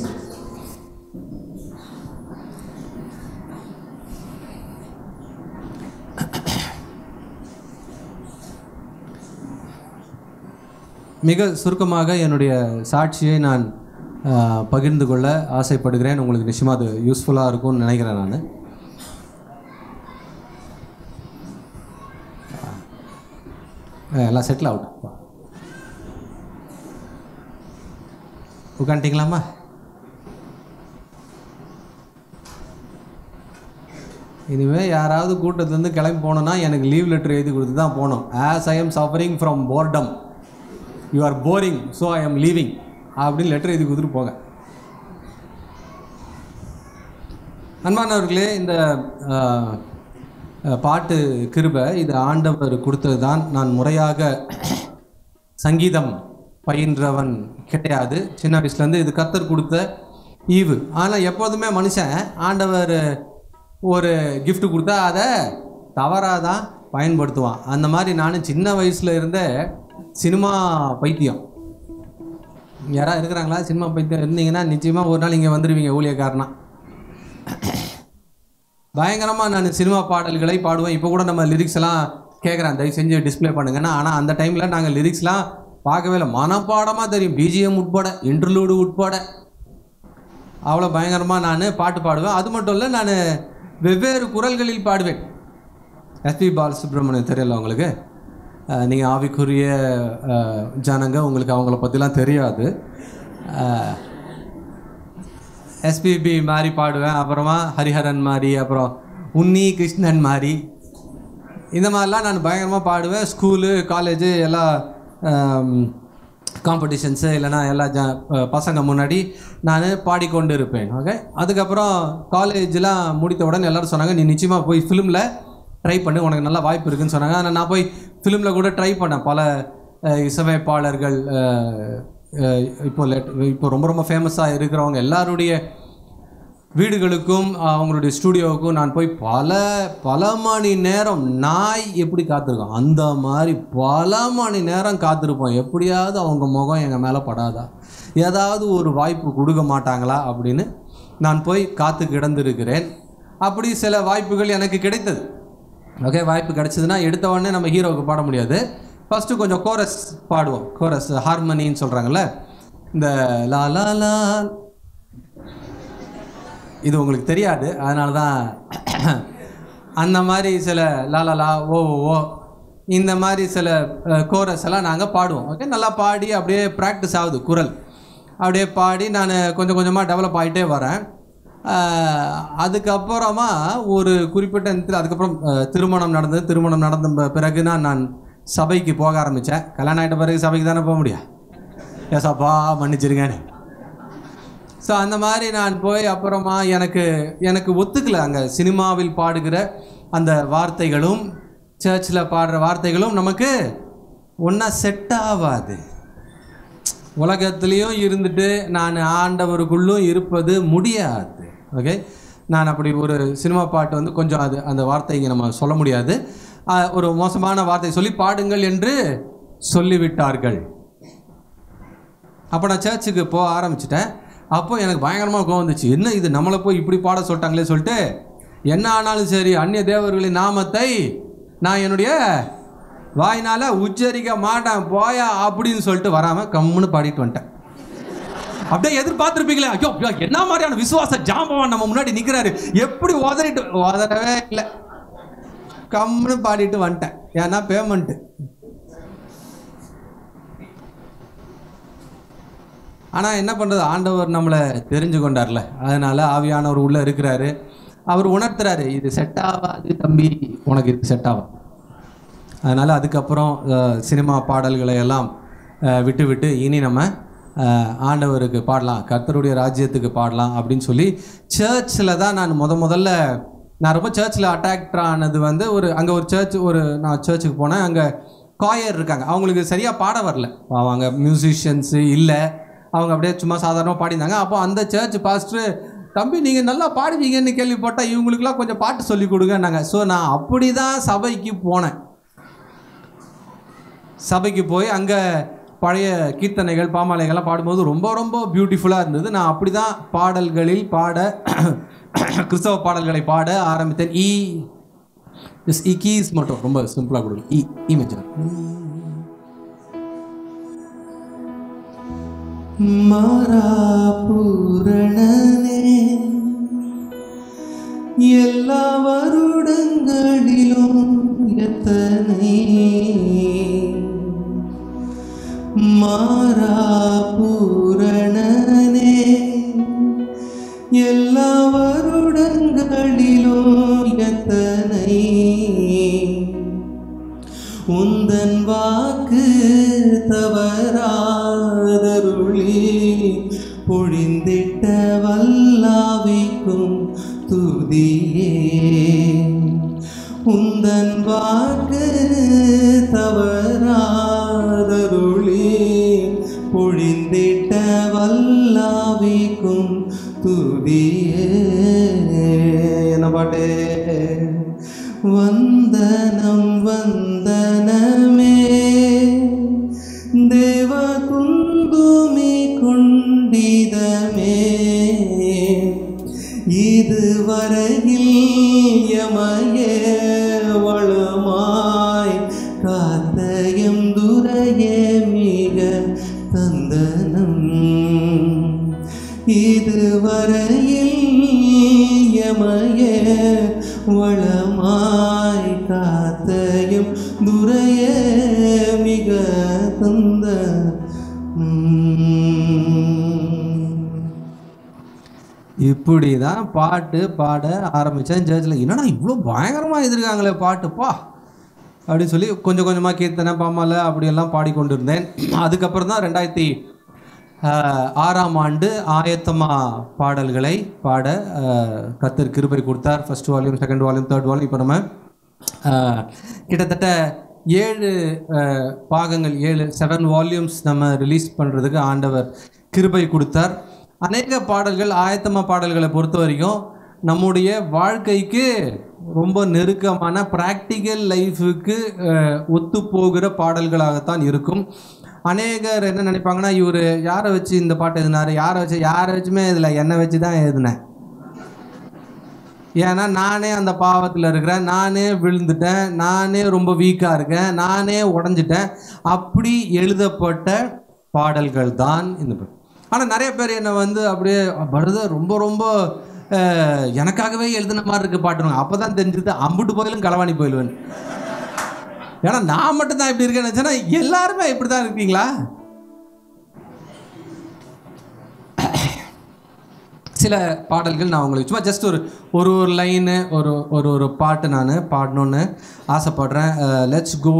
மிக சுருக்கமாக என்னுடைய சாட்சியை நான் பகிர்ந்து கொள்ள ஆசைப்படுகிறேன். உங்களுக்கு நிச்சயமாக அது யூஸ்ஃபுல்லாக இருக்கும்னு நினைக்கிறேன். நான் எல்லாம் செட்டில் அவுட். உட்காந்துட்டிங்களாம்மா? இனிமேல் யாராவது கூட்டத்துலேருந்து கிளம்பி போனோன்னா எனக்கு லீவ் லெட்டர் எழுதி கொடுத்து தான் போகணும். As I am suffering from boredom, you are boring, so I am leaving அப்படின்னு லெட்டர் எழுதி கொடுத்துட்டு போங்க. அன்பானவர்களே, இந்த பாட்டு கிருபை இது ஆண்டவர் கொடுத்தது தான். நான் முறையாக சங்கீதம் பயின்றவன் கிடையாது. சின்ன வயசுலேருந்து இது கர்த்தர் கொடுத்த ஈவு. ஆனால் எப்போதுமே மனுஷன் ஆண்டவர் ஒரு கிஃப்ட் கொடுத்தா அதை தவறாக தான் பயன்படுத்துவான். அந்த மாதிரி நான் சின்ன வயசில் இருந்த சினிமா பைத்தியம். யாராவது இருக்கிறாங்களா சினிமா பைத்தியம்? இருந்தீங்கன்னா நிச்சயமாக ஒரு நாள் இங்கே வந்துடுவீங்க ஊழியக்காரனா. பயங்கரமாக நான் சினிமா பாடல்களை பாடுவேன். இப்போ கூட நம்ம லிரிக்ஸ் எல்லாம் கேட்குறேன், தயவு செஞ்சு டிஸ்பிளே பண்ணுங்கன்னா. ஆனால் அந்த டைமில் நாங்கள் லிரிக்ஸ்லாம் பார்க்கவே இல்லை, மனப்பாடமாக தெரியும், பிஜிஎம் உட்பட, இன்டர்லூடு உட்பட. அவ்வளோ பயங்கரமாக நான் பாட்டு பாடுவேன். அது மட்டும் இல்லை, நான் வெவ்வேறு குரல்களில் பாடுவேன். எஸ்பி பாலசுப்ரமணியம் தெரியல உங்களுக்கு? நீங்கள் ஆவிக்குரிய ஜனங்க, உங்களுக்கு அவங்கள பற்றிலாம் தெரியாது. எஸ்பிபி மாதிரி பாடுவேன், அப்புறமா ஹரிஹரன் மாதிரி, அப்புறம் உன்னி கிருஷ்ணன் மாதிரி, இந்த மாதிரிலாம் நான் பயங்கரமாக பாடுவேன். ஸ்கூலு காலேஜு எல்லா காம்படிஷன்ஸு இல்லைனா எல்லா பசங்க முன்னாடி நான் பாடிக்கொண்டு இருப்பேன். ஓகே, அதுக்கப்புறம் காலேஜெலாம் முடித்த உடனே எல்லோரும் சொன்னாங்க, நீ நிச்சயமாக போய் ஃபிலிமில் ட்ரை பண்ணு, உனக்கு நல்ல வாய்ப்பு இருக்குதுன்னு சொன்னாங்க. ஆனால் நான் போய் ஃபிலிமில் கூட ட்ரை பண்ணேன். பல இசையமைப்பாளர்கள் இப்போ ரொம்ப ரொம்ப ஃபேமஸாக இருக்கிறவங்க எல்லாருடைய வீடுகளுக்கும் அவங்களுடைய ஸ்டூடியோவுக்கும் நான் போய் பல மணி நேரம் நாய் எப்படி காத்திருக்கோம் அந்த மாதிரி பல மணி நேரம் காத்திருப்போம். எப்படியாவது அவங்க முகம் எங்கள் மேலே படாதா, ஏதாவது ஒரு வாய்ப்பு கொடுக்க மாட்டாங்களா அப்படின்னு நான் போய் காத்து கிடந்திருக்கிறேன். அப்படி சில வாய்ப்புகள் எனக்கு கிடைத்தது. ஓகே, வாய்ப்பு கிடைச்சதுன்னா எடுத்த உடனே நம்ம ஹீரோவுக்கு பாட முடியாது. ஃபஸ்ட்டு கொஞ்சம் கோரஸ் பாடுவோம். கோரஸ் ஹார்மனின்னு சொல்கிறாங்கல்ல, இந்த லா லா லா, இது உங்களுக்கு தெரியாது, அதனால தான் அந்த மாதிரி சில லாலா ஓ ஓ இந்த மாதிரி சில கோரஸ் எல்லாம் நாங்கள் பாடுவோம். ஓகே, நல்லா பாடி அப்படியே ப்ராக்டிஸ் ஆகுது குரல். அப்படியே பாடி நான் கொஞ்சம் கொஞ்சமாக டெவலப் ஆகிட்டே வரேன். அதுக்கப்புறமா ஒரு குறிப்பிட்ட அதுக்கப்புறம் திருமணம் நடந்தது. திருமணம் நடந்த பிறகு நான் சபைக்கு போக ஆரம்பித்தேன். கல்யாணம் ஆகிட்ட பிறகு சபைக்கு தானே போக முடியும், ஏசாப்பா மன்னிச்சிருங்கன்னு. ஸோ அந்த மாதிரி நான் போய் அப்புறமா எனக்கு ஒத்துக்கல. அங்கே சினிமாவில் பாடுகிற அந்த வார்த்தைகளும் சர்ச்சில் பாடுற வார்த்தைகளும் நமக்கு ஒன்றா செட் ஆகாது. உலகத்துலேயும் இருந்துட்டு நான் ஆண்டவருக்குள்ளும் இருப்பது முடியாது. ஓகே, நான் அப்படி ஒரு சினிமா பாட்டு வந்து கொஞ்சம் அந்த வார்த்தைங்க நம்ம சொல்ல முடியாது. ஒரு மோசமான வார்த்தை சொல்லி பாடுங்கள் என்று சொல்லிவிட்டார்கள். அப்போ நான் சர்ச்சுக்கு போக ஆரம்பிச்சிட்டேன். அப்போ எனக்கு பயங்கரமாக கோவம் வந்துச்சு. என்ன இது, நம்மளை போய் இப்படி பாட சொல்லிட்டாங்களே சொல்லிட்டு, என்ன ஆனாலும் சரி அந்நிய தேவர்களின் நாமத்தை நான் என்னுடைய வாயினால் உச்சரிக்க மாட்டேன் போயா அப்படின்னு சொல்லிட்டு வராமல் கம்முன்னு பாடிட்டு வந்துட்டேன். அப்படியே எதிர்பார்த்துருப்பீங்களே, ஐயோ என்ன மாதிரியான விசுவாச ஜாம்பவான் நம்ம முன்னாடி நிற்கிறாரு, எப்படி உதறவே இல்லை, கம்முன்னு பாடிட்டு வந்துட்டேன். ஏன்னா பேமெண்ட்டு. ஆனால் என்ன பண்ணுறது, ஆண்டவர் நம்மளை தெரிஞ்சு கொண்டார்ல, அதனால் ஆவியானவர் உள்ளே இருக்கிறாரு. அவர் உணர்த்துறாரு, இது செட் ஆகாது தம்பி, உனக்கு இது செட் ஆகும். அதனால் அதுக்கப்புறம் சினிமா பாடல்களை எல்லாம் விட்டு இனி நம்ம ஆண்டவருக்கு பாடலாம், கர்த்தருடைய ராஜ்யத்துக்கு பாடலாம் அப்படின்னு சொல்லி சர்ச்சில் தான் நான் முதல்ல நான் ரொம்ப சர்ச்சில் அட்ராக்ட் ஆனது வந்து அங்கே ஒரு நான் சர்ச்சுக்கு போனேன். அங்கே காயர் இருக்காங்க, அவங்களுக்கு சரியாக பாட வரல, அவங்க மியூசிஷியன்ஸு இல்லை, அவங்க அப்படியே சும்மா சாதாரணமாக பாடினாங்க. அப்போ அந்த சர்ச் பாஸ்டர், தம்பி நீங்கள் நல்லா பாடுவீங்கன்னு கேள்விப்பட்டால் இவங்களுக்குலாம் கொஞ்சம் பாட்டு சொல்லி கொடுங்கன்னாங்க. ஸோ நான் அப்படி தான் சபைக்கு போனேன். சபைக்கு போய் அங்கே பழைய கீர்த்தனைகள் பாமாலைகள்லாம் பாடும்போது ரொம்ப ரொம்ப பியூட்டிஃபுல்லாக இருந்தது. நான் அப்படி தான் பாடல்களில் கிறிஸ்தவ பாடல்களை பாட ஆரம்பித்தேன். இ கீஸ் மட்டும் ரொம்ப சிம்பிளாக கொடுக்கும். இ மேஜர். மாறா பூரணனே, எல்லா வருடங்களிலும் எத்தனை மாறா பூரணனே, எல்லா வருடங்களிலும் எத்தனை உந்தன் வாக்கு தவறாதருளி பொழிந்திட்ட வல்லாவிக்கும் துதியே. உந்தன் வாக்கு தவறாதருளி பொழிந்திட்ட வல்லாவிக்கும் துதியே. என்ன பாட்டு? வந்தனம் வந்தனமே தேவ குந்துமி கொண்டிதமே, இதுவரையில் யமயே வளமாய் காத்தயம் துரையே மிக தந்தனம். இதுவரையில் யமயே வளமாய் காத்தயம் துரையே மிக தந்த. இப்படி தான் பாட்டு பாட ஆரம்பித்தேன் சர்ச்சில். என்னடா இவ்வளோ பயங்கரமாக எதிர்க்காங்களே பாட்டுப்பா அப்படின்னு சொல்லி கொஞ்சம் கொஞ்சமாக கீர்த்தனை பாமாலை அப்படியெல்லாம் பாடிக்கொண்டு இருந்தேன். அதுக்கப்புறம் தான் 2006ஆம் ஆண்டு ஆயத்தமாக பாடல்களை பாட கர்த்தர் கிருபை கொடுத்தார். First volume, second volume, third volume. இப்போ நம்ம கிட்டத்தட்ட 7 பாகங்கள் 7 வால்யூம்ஸ் நம்ம ரிலீஸ் பண்ணுறதுக்கு ஆண்டவர் கிருபை கொடுத்தார். அநேக பாடல்கள் ஆயத்தம பாடல்களை பொறுத்த வரைக்கும் நம்முடைய வாழ்க்கைக்கு ரொம்ப நெருக்கமான ப்ராக்டிக்கல் லைஃபுக்கு ஒத்து போகிற பாடல்களாகத்தான் இருக்கும். அநேகர் என்ன நினைப்பாங்கன்னா, இவர் யாரை வச்சு இந்த பாட்டு எழுதினார், யாரை வச்சுமே இதில் என்னை வச்சு தான் எழுதினேன். ஏன்னா நானே அந்த பாவத்தில் இருக்கிறேன், நானே விழுந்துட்டேன், நானே ரொம்ப வீக்காக இருக்கேன், நானே உடஞ்சிட்டேன். அப்படி எழுதப்பட்ட பாடல்கள் தான் இந்த பாட்டு. ஆனால் நிறைய பேர் என்னை வந்து அப்படியே பிரதர் ரொம்ப ரொம்ப எனக்காகவே எழுதின மாதிரி இருக்குது பாட்டுருவாங்க. அப்போ தான் தெரிஞ்சுது அம்புட்டு போயிலும் களவாணி போயிடுவேன். ஏன்னா நான் மட்டும்தான் இப்படி இருக்கேன்னு நினச்சேன்னா எல்லாருமே இப்படி தான் இருக்கீங்களா? சில பாடல்கள் நான் உங்களுக்கு சும்மா ஜஸ்ட் ஒரு லைனு ஒரு பாட்டு நான் பாடணுன்னு ஆசைப்படுறேன். Let's go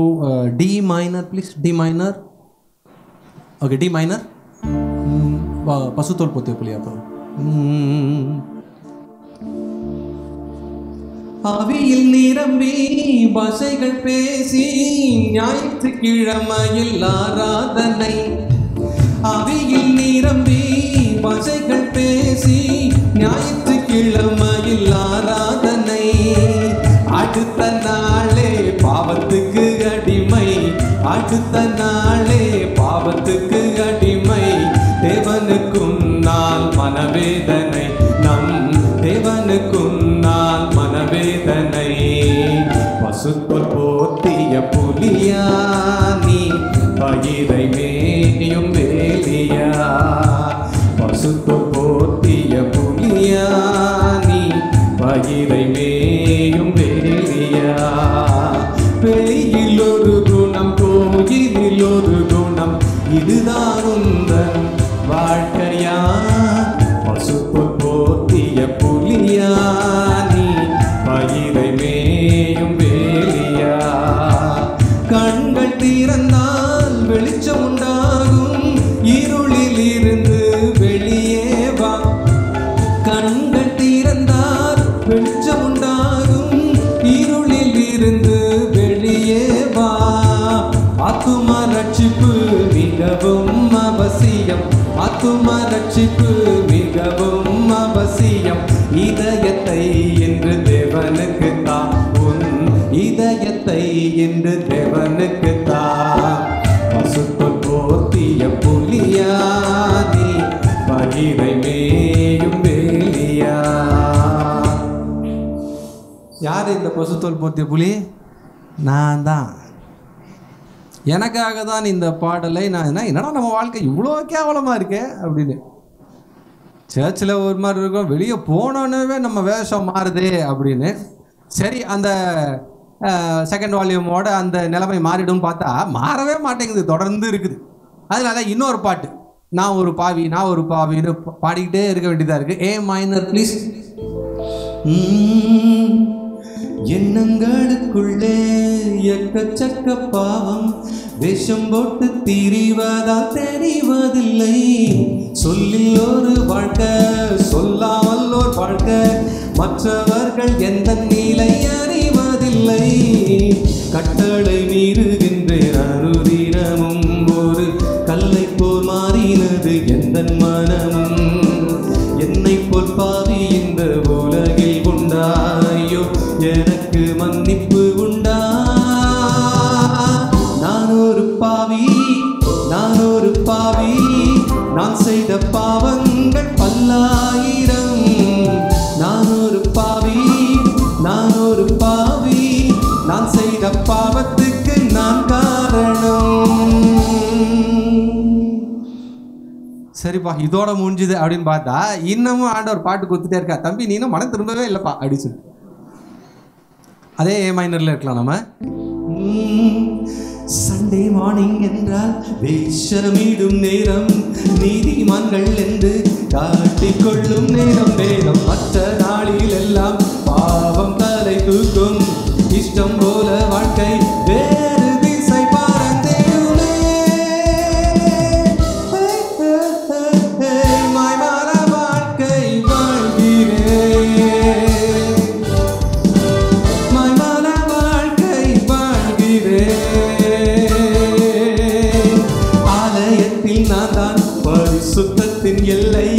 D minor please. D minor. Okay, D minor. பசுத்தோல் பொத்திய புலி. அப்புறம் அவியில் நிரம்பி பாஷைகள் பேசி ஞாயிற்றுக்கிழமையில் ஆராதனை. அவியில் நிரம்பி பாஷைகள் பேசி ஞாயிற்றுக்கிழமையில் ஆராதனை. அடுத்த நாளே பாவத்துக்கு அடிமை, அடுத்த நாளே பாவத்துக்கு அடிமை. தேவனுக்குன்னால் மனவேதனை, நம் தேவனுக்குன்னால் மனவேதனை. பசுத்தோல் போத்திய புலியானி பயிரை மேயும் வேலியா. பசுத்தோல் போத்திய புலியானி பயிரை மேயும் வேலியா. வெளியில் ஒரு குணம், கோயிலில் ஒரு குணம், இதுதான் உந்தன் வாழ்க்கையா. பசுத்தோல் போத்திய புலியானி பயிரை மேயும் வேலியா. கண்கள் திறந்தால் வெளிச்சம் உண்டாகும், இருளில் இருந்து வெளியே வா. கண்கள் திறந்தால் வெளிச்சம் உண்டாகும், இருளில் இருந்து வெளியே வா. ஆத்தும ரட்சிப்பு மிகவும் அவசியம், ஆத்தும ரட்சிப்பு மிகவும் அவசியம். இதயத்தை என்று தேவனுக்கு தா, உன் இதயத்தை என்று தேவனுக்கு தா. பசுத்தோல் போத்திய புலியானி பயிரை மேயும் வேலியா. யார் இந்த பசுத்தோல் போத்திய புலி? நான் தான். எனக்காக தான் இந்த பாடலை நான் என்னடா நம்ம வாழ்க்கை இவ்வளோ கேவலமாக இருக்கே அப்படின்னு. சர்ச்சில் ஒரு மாதிரி இருக்கும், வெளியே போனோன்னே நம்ம வேஷம் மாறுதே அப்படின்னு. சரி, அந்த செகண்ட் வால்யூமோட அந்த நிலைமை மாறிடும் பார்த்தா மாறவே மாட்டேங்குது, தொடர்ந்து இருக்குது. அதனால இன்னொரு பாட்டு, நான் ஒரு பாவி நான் ஒரு பாவின்னு பாடிக்கிட்டே இருக்க வேண்டியதாக இருக்குது. ஏ மைனர் ப்ளீஸ். எண்ணங்களுக்குள்ளே எக்கச்சக்க பாவம், வேஷம் போட்டு திரிவதால் தெரிவதில்லை. சொல்லில் ஒரு வாழ்க்கை, சொல்லாமல் ஒரு வாழ்க்கை, மற்றவர்கள் எந்த நிலை அறிவதில்லை. கட்டளை மீறுகின்றேன் அனுதினமும், ஒரு கல்லை போல் மாறினது எந்த மனமும். என்னை போல் பாவி இந்த உலகில் உண்டாயோ, எனக்கு மன்னிப்பு உண்டா? நான் ஒரு பாவி, நான் ஒரு பாவி, நான் செய்த பாவங்கள் பல்லாயிரம். நான் ஒரு பாவி, நான் ஒரு பாவி, நான் செய்த பாவத்துக்கு நான் காரணம். சரிப்பா, இதோட முடிஞ்சுது அப்படின்னு பார்த்தா இன்னமும் ஆண்டவர் பாட்டு கொடுத்துட்டே இருக்கா. தம்பி நீ இன்னும் மனம் திரும்பவே இல்லைப்பா அப்படின்னு சொல்லி அதே ஏ மைனர்ல இருக்கலாம் நம்ம. சண்டே மார்னிங் என்றால் வேஷமிடும் நேரம், நீதிமான்கள் என்று காட்டிக்கொள்ளும் நேரம் வேதம். மற்ற நாளில் எல்லாம் பாவம் தலை தூக்கும், இஷ்டம் போல வாழ்க்கை வேறு திசை பறந்தேயுமே. மாய்மான வாழ்க்கை வாழ்கிறேன், மாய்மான வாழ்க்கை வாழ்கிறேன். ஆலயத்தில் நான் தான் பரிசுத்தத்தின் எல்லை,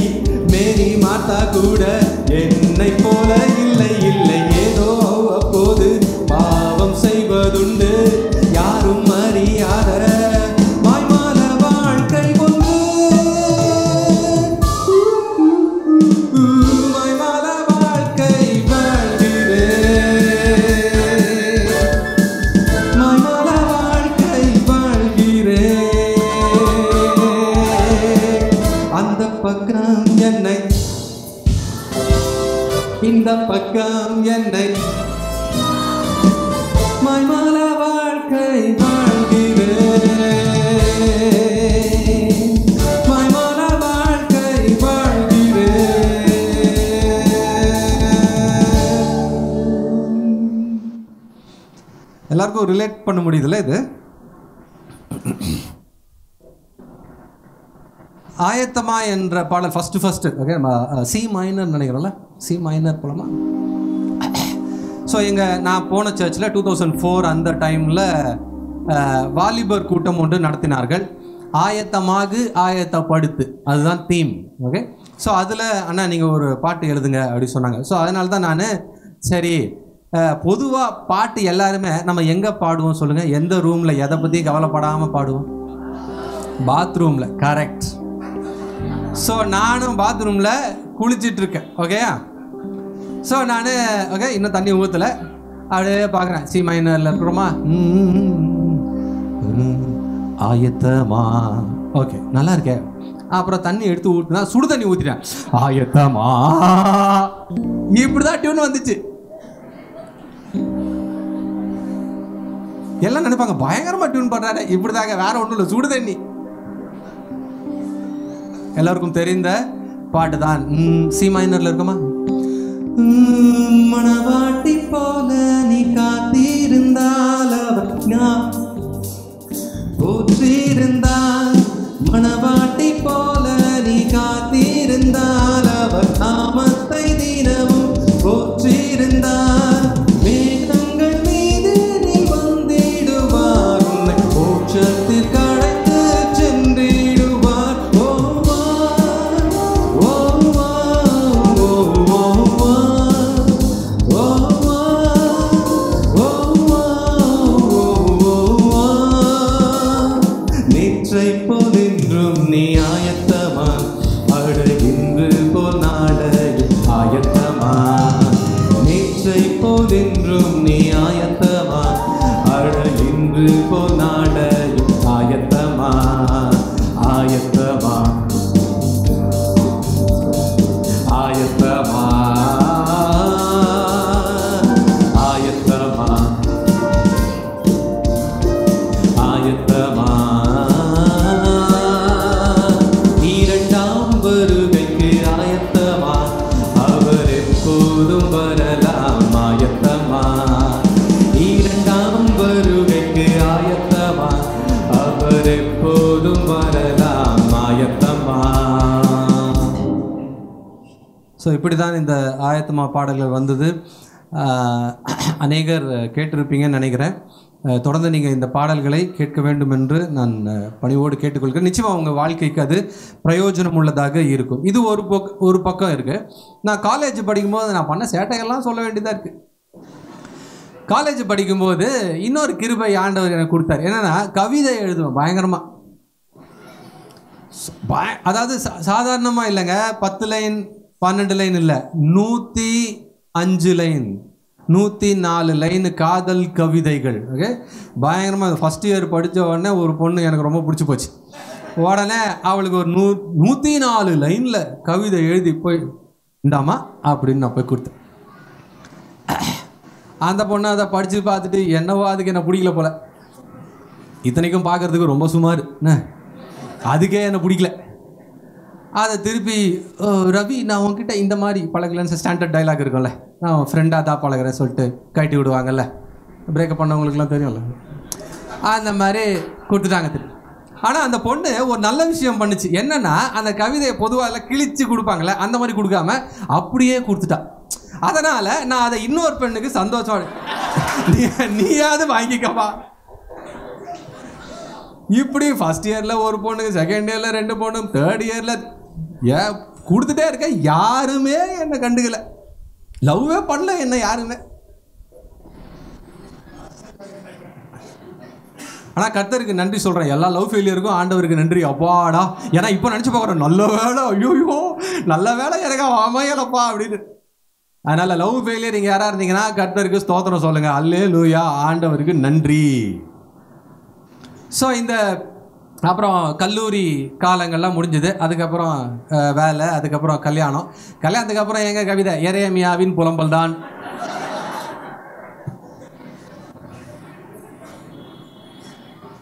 மேரி மாத்தா கூட என்னை போல இல்லை இல்லை, ஏதோ அப்போது பாவம் செய்வதுண்டு, யாரும் அறியாத மாய்மால வாழ்க்கை ஒன்று. மாய்மால வாழ்க்கை வாழ்கிறேன், மாய்மால வாழ்க்கை வாழ்கிறேன். அந்த பக்கம் என்னை, இந்த பக்கம் என்னை, மாய்மால வாழ்க்கை வாழ்கிறேன், மாய்மால வாழ்க்கை வாழ்கிறேன். எல்லாருக்கும் ரிலேட் பண்ண முடியுதுல்ல இது? ஆயத்தமா என்ற பாடல் ஃபர்ஸ்ட் ஓகே, சி மைனர் நினைக்கிறோம்ல, சி மைனர் போலாமா? ஸோ நான் போன சர்ச்சில் 2004 அந்த டைமில் வாலிபர் கூட்டம் ஒன்று நடத்தினார்கள். ஆயத்தமாகு ஆயத்தப்படுத்து, அதுதான் தீம். ஓகே, ஸோ அதில் அண்ணா நீங்கள் ஒரு பாட்டு எழுதுங்க அப்படின்னு சொன்னாங்க. ஸோ அதனால தான் நான் சரி, பொதுவாக பாட்டு எல்லாருமே நம்ம எங்கே பாடுவோம் சொல்லுங்கள்? எந்த ரூமில் எதை பற்றி கவலைப்படாமல் பாடுவோம்? பாத்ரூமில். கரெக்ட். ஸோ நானும் பாத்ரூமில் குளிச்சிட்ருக்கேன். ஓகேயா? ஸோ நான் ஓகே, இன்னும் தண்ணி ஊற்றலை, அப்படியே பார்க்குறேன். சி மைனரில் இருக்கிறோமா? ஆயத்தமா. ஓகே, நல்லா இருக்கேன். அப்புறம் தண்ணி எடுத்து ஊற்றுனா சுடு தண்ணி ஊற்றிட்டேன். ஆயத்தமா, இப்படி தான் டியூன் வந்துச்சு. எல்லாம் நினைப்பாங்க பயங்கரமாக டியூன் பண்ணுறாரு, இப்படி தாங்க, வேற ஒன்றும் இல்லை, சுடு தண்ணி. எல்லாருக்கும் தெரிந்த பாட்டு தான். சி மைனர்ல இருக்குமா? மணவாட்டி போல நீ காத்திருந்தால் அவர் போற்றிருந்தால், மணவாட்டி போல நீ காத்திருந்தால் அவர் நாமத்தை தினமும் போற்றிருந்தால், மேகங்கள் மீது நீ வந்திடுவார், உன்னை மோட்சத்தில் கடைத்து சென்றிடுவார். நீ ஆயத்தமா, அழகின்று போல் நாளையும் ஆயத்தமா, நேற்றை போதென்றும் நீ ஆயத்தமா, அழகின்று போல் நாளையும் ஆயத்தமா, ஆயத்தமா, ஆயத்தமா, ஆயத்தமா, ஆயத்தமா. வரலாம் ஆயத்தமா, இரண்டாம் வருகைக்கு ஆயத்தமா, அவர் எப்போதும் வரலாம் ஆயத்தமா. ஸோ இப்படி தான் இந்த ஆயத்தமா பாடல்கள் வந்தது. அநேகர் கேட்டிருப்பீங்கன்னு நினைக்கிறேன். தொடர்ந்து நீங்கள் இந்த பாடல்களை கேட்க வேண்டும் என்று நான் பணிவோடு கேட்டுக்கொள்கிறேன். நிச்சயமாக உங்கள் வாழ்க்கைக்கு அது பிரயோஜனம் உள்ளதாக இருக்கும். இது ஒரு பக்கம் இருக்குது. நான் காலேஜ் படிக்கும்போது நான் பண்ண சேட்டைகள்லாம் சொல்ல வேண்டியதாக இருக்குது. காலேஜ் படிக்கும்போது இன்னொரு கிருபை ஆண்டவர் எனக்கு கொடுத்தார். என்னென்னா, கவிதை எழுதுவேன் பயங்கரமாக. அதாவது சாதாரணமாக இல்லைங்க, 10 லைன் 12 லைன் இல்லை, 105 லைன் 104 லைன் காதல் கவிதைகள். ஓகே, பயங்கரமாக. ஃபஸ்ட் இயர் படித்த உடனே ஒரு பொண்ணு எனக்கு ரொம்ப பிடிச்சி போச்சு. உடனே அவளுக்கு ஒரு 104 லைனில் கவிதை எழுதி போய் இந்தாமா அப்படின்னு நான் போய் கொடுத்தேன். அந்த பொண்ணை அதை படித்து பார்த்துட்டு என்னவோ அதுக்கு என்ன பிடிக்கல போல. இத்தனைக்கும் பார்க்குறதுக்கு ரொம்ப சுமார், அதுக்கே என்ன பிடிக்கல. அதை திருப்பி, ரவி நான் உங்ககிட்ட இந்த மாதிரி பழகலன்னு ஸ்டாண்டர்ட் டைலாக் இருக்கும்ல, நான் ஃப்ரெண்டாக தான் பழகிறேன் சொல்லிட்டு கட்டி விடுவாங்கல்ல, பிரேக்கப் பண்ணவங்களுக்குலாம் தெரியும்ல, அந்த மாதிரி கொடுத்துட்டாங்க திருப்பி. ஆனால் அந்த பொண்ணு ஒரு நல்ல விஷயம் பண்ணுச்சு. என்னன்னா, அந்த கவிதையை பொதுவாக கிழிச்சு கொடுப்பாங்கள்ல, அந்த மாதிரி கொடுக்காம அப்படியே கொடுத்துட்டா. அதனால் நான் அதை இன்னொரு பெண்ணுக்கு சந்தோஷம், நீயாவது வாங்கிக்கப்பா. இப்படி ஃபஸ்ட் இயரில் ஒரு பொண்ணுக்கு, செகண்ட் இயரில் 2 பொண்ணு, தேர்ட் இயரில் கொடுத்துட்டே இருக்கேன், யாருமே என்னை கண்டுக்கல, லவ்வே பண்ணல என்ன யாருமே. ஆனால் கர்த்தருக்கு நன்றி சொல்கிறேன், எல்லா லவ் ஃபெயிலியருக்கும் ஆண்டவருக்கு நன்றி அப்பாடா. ஏன்னா இப்போ நினச்சி பார்க்குறேன், நல்ல வேலை, ஐயோ நல்ல வேலை எனக்கு அமையலப்பா அப்படின்னு. அதனால் லவ் ஃபெயிலியர் நீங்கள் யாராக இருந்தீங்கன்னா கர்த்தருக்கு ஸ்தோத்திரம் சொல்லுங்கள், அல்லேலூயா, ஆண்டவருக்கு நன்றி. ஸோ இந்த அப்புறம் கல்லூரி காலங்கள்லாம் முடிஞ்சது, அதுக்கப்புறம் வேலை, அதுக்கப்புறம் கல்யாணம். கல்யாணத்துக்கு அப்புறம் எங்கள் கவிதை எரேமியாவின் புலம்பல் தான்.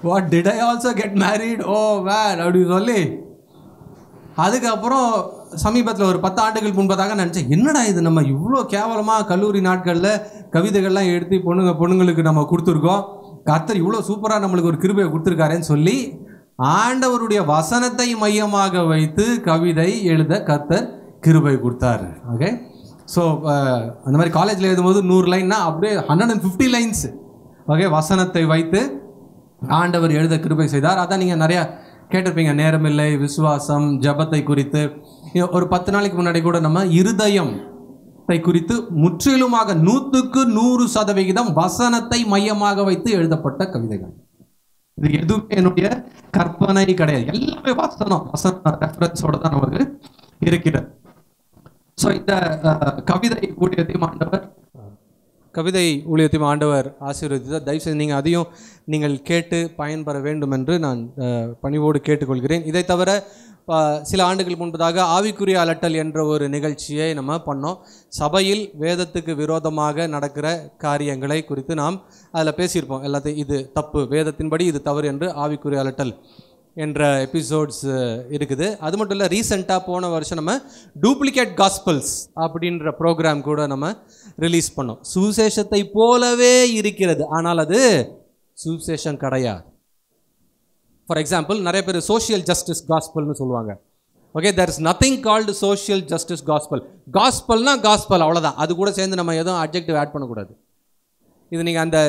What did I also get married? Oh man, அப்படின்னு சொல்லி அதுக்கப்புறம் சமீபத்தில் ஒரு 10 ஆண்டுகள் முன்பதாக நினச்சேன், என்னடா இது நம்ம இவ்வளோ கேவலமாக கல்லூரி நாட்களில் கவிதைகள்லாம் எடுத்து பொண்ணுங்களுக்கு நம்ம கொடுத்துருக்கோம், கர்த்தர் இவ்வளோ சூப்பராக நம்மளுக்கு ஒரு கிருபையை கொடுத்துருக்காருன்னு சொல்லி ஆண்டவருடைய வசனத்தை மையமாக வைத்து கவிதை எழுத கர்த்தர் கிருபை கொடுத்தார். ஓகே, ஸோ அந்த மாதிரி காலேஜில் எழுதும்போது 100 லைன்னா அப்படியே 150 லைன்ஸ் ஓகே வசனத்தை வைத்து ஆண்டவர் எழுத கிருபை செய்தார். அதான் நீங்கள் நிறையா கேட்டிருப்பீங்க, நேரமில்லை, விசுவாசம், ஜபத்தை குறித்து. ஒரு 10 நாளைக்கு முன்னாடி கூட நம்ம இருதயத்தை குறித்து முற்றிலுமாக 100% வசனத்தை மையமாக வைத்து எழுதப்பட்ட கவிதைகள். இது எதுவுமே என்னுடைய கற்பனை கிடையாது, எல்லாமே வசன ரெஃபரன்ஸோட தான் நமக்கு இருக்கிறது. ஸோ இந்த கவிதை ஊழியத்தையும் ஆண்டவர் ஆசீர்வதித்தார். தயவுசெய்து நீங்கள் அதையும் நீங்கள் கேட்டு பயன்பெற வேண்டும் என்று நான் பணிவோடு கேட்டுக்கொள்கிறேன். இதை தவிர சில ஆண்டுகள் முன்பதாக ஆவிக்குரிய அலட்டல் என்ற ஒரு நிகழ்ச்சியை நம்ம பண்ணோம். சபையில் வேதத்துக்கு விரோதமாக நடக்கிற காரியங்களை குறித்து நாம் அதில் பேசியிருப்போம். எல்லாத்தையும் இது தப்பு, வேதத்தின்படி இது தவறு என்று ஆவிக்குரிய அலட்டல் என்ற எபிசோட்ஸ் இருக்குது. அது மட்டும் இல்லை, ரீசெண்டாக போன வருஷம் நம்ம டூப்ளிகேட் காஸ்பல்ஸ் அப்படின்ற ப்ரோக்ராம் கூட நம்ம ரிலீஸ் பண்ணோம். சுவிசேஷத்தை போலவே இருக்கிறது, ஆனால் அது சுவிசேஷம் கிடையாது. ஃபார் எக்ஸாம்பிள், நிறைய பேர் சோஷியல் ஜஸ்டிஸ் காஸ்பல்னு சொல்லுவாங்க. Okay, there is nothing called social justice gospel. காஸ்பல்னா காஸ்பல், அவ்வளோதான். அது கூட சேர்ந்து நம்ம எதுவும் அட்ஜெக்டிவ் ஆட் பண்ணக்கூடாது. இது நீங்கள் அந்த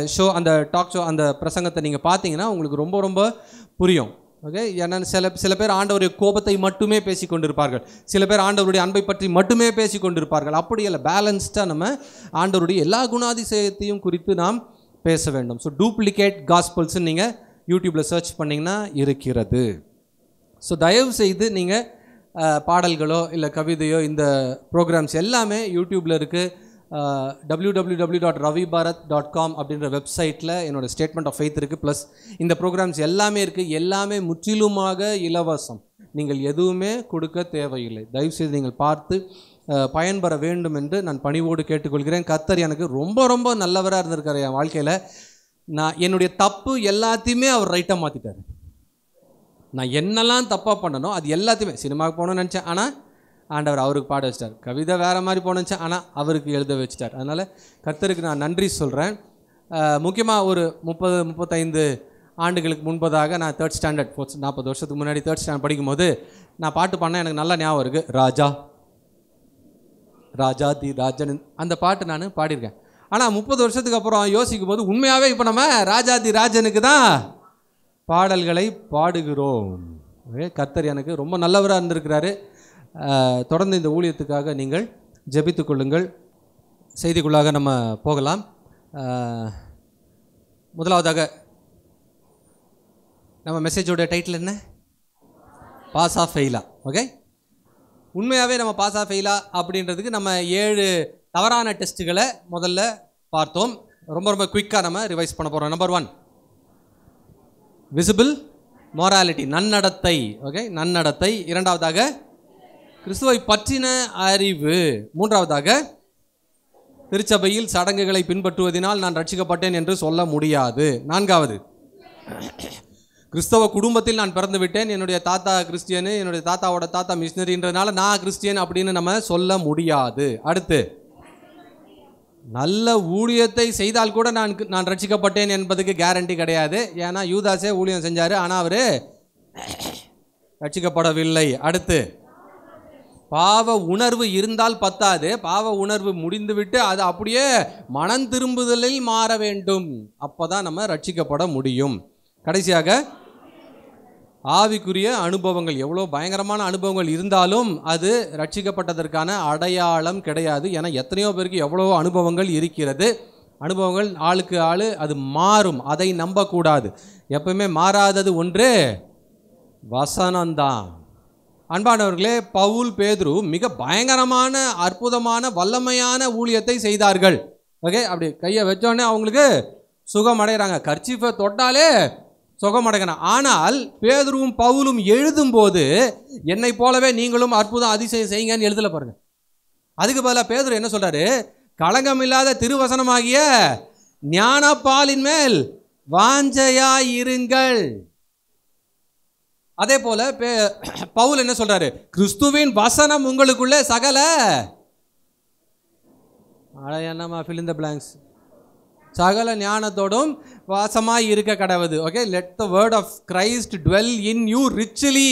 டாக் ஷோ, அந்த பிரசங்கத்தை நீங்கள் பார்த்தீங்கன்னா உங்களுக்கு ரொம்ப ரொம்ப புரியும். ஓகே, ஏன்னா சில பேர் ஆண்டவருடைய கோபத்தை மட்டுமே பேசி கொண்டிருப்பார்கள், சில பேர் ஆண்டவருடைய அன்பை பற்றி மட்டுமே பேசி கொண்டிருப்பார்கள். அப்படி இல்லை, பேலன்ஸ்டாக நம்ம ஆண்டவருடைய எல்லா குணாதிசயத்தையும் குறித்து நாம் பேச வேண்டும். ஸோ டூப்ளிகேட் காஸ்பல்ஸ்ன்னு நீங்கள் யூடியூப்பில் சர்ச் பண்ணிங்கன்னா இருக்கிறது. ஸோ தயவு செய்து நீங்கள் பாடல்களோ இல்லை கவிதையோ, இந்த ப்ரோக்ராம்ஸ் எல்லாமே யூடியூப்பில் இருக்குது. www.ravibharat.com அப்படின்ற வெப்சைட்டில் என்னோடய ஸ்டேட்மெண்ட் ஆஃப் ஃபெய்த் இருக்குது. ப்ளஸ் இந்த ப்ரோக்ராம்ஸ் எல்லாமே இருக்குது. எல்லாமே முற்றிலுமாக இலவசம், நீங்கள் எதுவுமே கொடுக்க தேவையில்லை. தயவுசெய்து நீங்கள் பார்த்து பயன்பெற வேண்டும் என்று நான் பணிவோடு கேட்டுக்கொள்கிறேன். கர்த்தர் எனக்கு ரொம்ப ரொம்ப நல்லவராக இருந்திருக்கார் என் வாழ்க்கையில். நான் என்னுடைய தப்பு எல்லாத்தையுமே அவர் ரைட்டாக மாற்றிட்டார். நான் என்னெல்லாம் தப்பாக பண்ணனோ அது எல்லாத்தையுமே, சினிமாவுக்கு போகணும்னு நினச்சேன், ஆனால் ஆண்டவர் அவருக்கு பாட வச்சிட்டார். கவிதை வேறு மாதிரி போனுச்சு, ஆனால் அவருக்கு எழுத வச்சிட்டார். அதனால் கர்த்தருக்கு நான் நன்றி சொல்கிறேன். முக்கியமாக ஒரு 30-35 ஆண்டுகளுக்கு முன்பதாக நான் 3rd ஸ்டாண்டர்ட், 40 வருஷத்துக்கு முன்னாடி 3rd ஸ்டாண்டர்ட் படிக்கும்போது நான் பாட்டு பாடினா எனக்கு நல்லா ஞாபகம் இருக்குது. ராஜா ராஜா தி ராஜன், அந்த பாட்டு நான் பாடியிருக்கேன். ஆனால் 30 வருஷத்துக்கு அப்புறம் யோசிக்கும் போது உண்மையாகவே இப்போ நம்ம ராஜாதி ராஜனுக்கு தான் பாடல்களை பாடுகிறோம். கர்த்தர் எனக்கு ரொம்ப நல்லவராக இருந்திருக்கிறாரு. தொடர்ந்து இந்த ஊழியத்துக்காக நீங்கள் ஜெபித்து கொள்ளுங்கள். செய்திக்குள்ளாக நம்ம போகலாம். முதலாவதாக நம்ம மெசேஜோட டைட்டில் என்ன? பாஸா ஃபெயிலா. ஓகே, உண்மையாகவே நம்ம பாஸா ஃபெயிலா அப்படின்றதுக்கு நம்ம 7 தவறான டெஸ்ட்டுகளை முதல்ல பார்த்தோம். ரொம்ப ரொம்ப குயிக்காக நம்ம ரிவைஸ் பண்ண போகிறோம். நம்பர் 1, விசிபிள் மோராலிட்டி, நன்னடத்தை. ஓகே, நன்னடத்தை. 2வதாக கிறிஸ்துவை பற்றின அறிவு. 3வதாக திருச்சபையில் சடங்குகளை பின்பற்றுவதனால் நான் ரட்சிக்கப்பட்டேன் என்று சொல்ல முடியாது. 4வது, கிறிஸ்தவ குடும்பத்தில் நான் பிறந்து விட்டேன், என்னுடைய தாத்தா கிறிஸ்டியனு, என்னுடைய தாத்தாவோட தாத்தா மிஷினரின்றதுனால நான் கிறிஸ்டியன் அப்படின்னு நம்ம சொல்ல முடியாது. அடுத்து, நல்ல ஊழியத்தை செய்தால் கூட நான் ரட்சிக்கப்பட்டேன் என்பதுக்கு கேரண்டி கிடையாது. ஏன்னா யூதாஸே ஊழியம் செஞ்சார், ஆனால் அவர் ரட்சிக்கப்படவில்லை. அடுத்து, பாவ உணர்வு இருந்தால் பத்தாது, பாவ உணர்வு முடிந்துவிட்டு அது அப்படியே மனம் திரும்புதலில் மாற வேண்டும், அப்போ தான் நம்ம ரட்சிக்கப்பட முடியும். கடைசியாக, ஆவிக்குரிய அனுபவங்கள் எவ்வளோ பயங்கரமான அனுபவங்கள் இருந்தாலும் அது ரட்சிக்கப்பட்டதற்கான அடையாளம் கிடையாது. ஏன்னா எத்தனையோ பேருக்கு எவ்வளோ அனுபவங்கள் இருக்கிறது. அனுபவங்கள் ஆளுக்கு ஆள் அது மாறும், அதை நம்பக்கூடாது. எப்பவுமே மாறாதது ஒன்று வசனம்தான். அன்பானவர்களே, பவுல் பேதுரு மிக பயங்கரமான அற்புதமான வல்லமையான ஊழியத்தை செய்தார்கள். ஓகே, அப்படி கையை வச்சோடனே அவங்களுக்கு சுகம் அடைகிறாங்க. கர்ச்சீஃபை தொட்டாலே சுகம் அடைகிறாங்க. ஆனால் பேதுருவும் பவுலும் எழுதும்போது என்னை போலவே நீங்களும் அற்புதம் அதிசயம் செய்யுங்கன்னு எழுதல பாருங்க. அதுக்கு பதிலாக பேதுரு என்ன சொல்றாரு? களங்கமில்லாத திருவசனமாகிய ஞானப்பாலின் மேல் வாஞ்சையாயிருங்கள். அதே போல பவுல் என்ன சொல்றாரு? கிறிஸ்துவின் வசனம் உங்களுக்குள்ளே சகல fill in the blanks சகல ஞானத்தோடும் வாசமாய் இருக்க கடவுது. Okay, let the word of Christ dwell in you richly.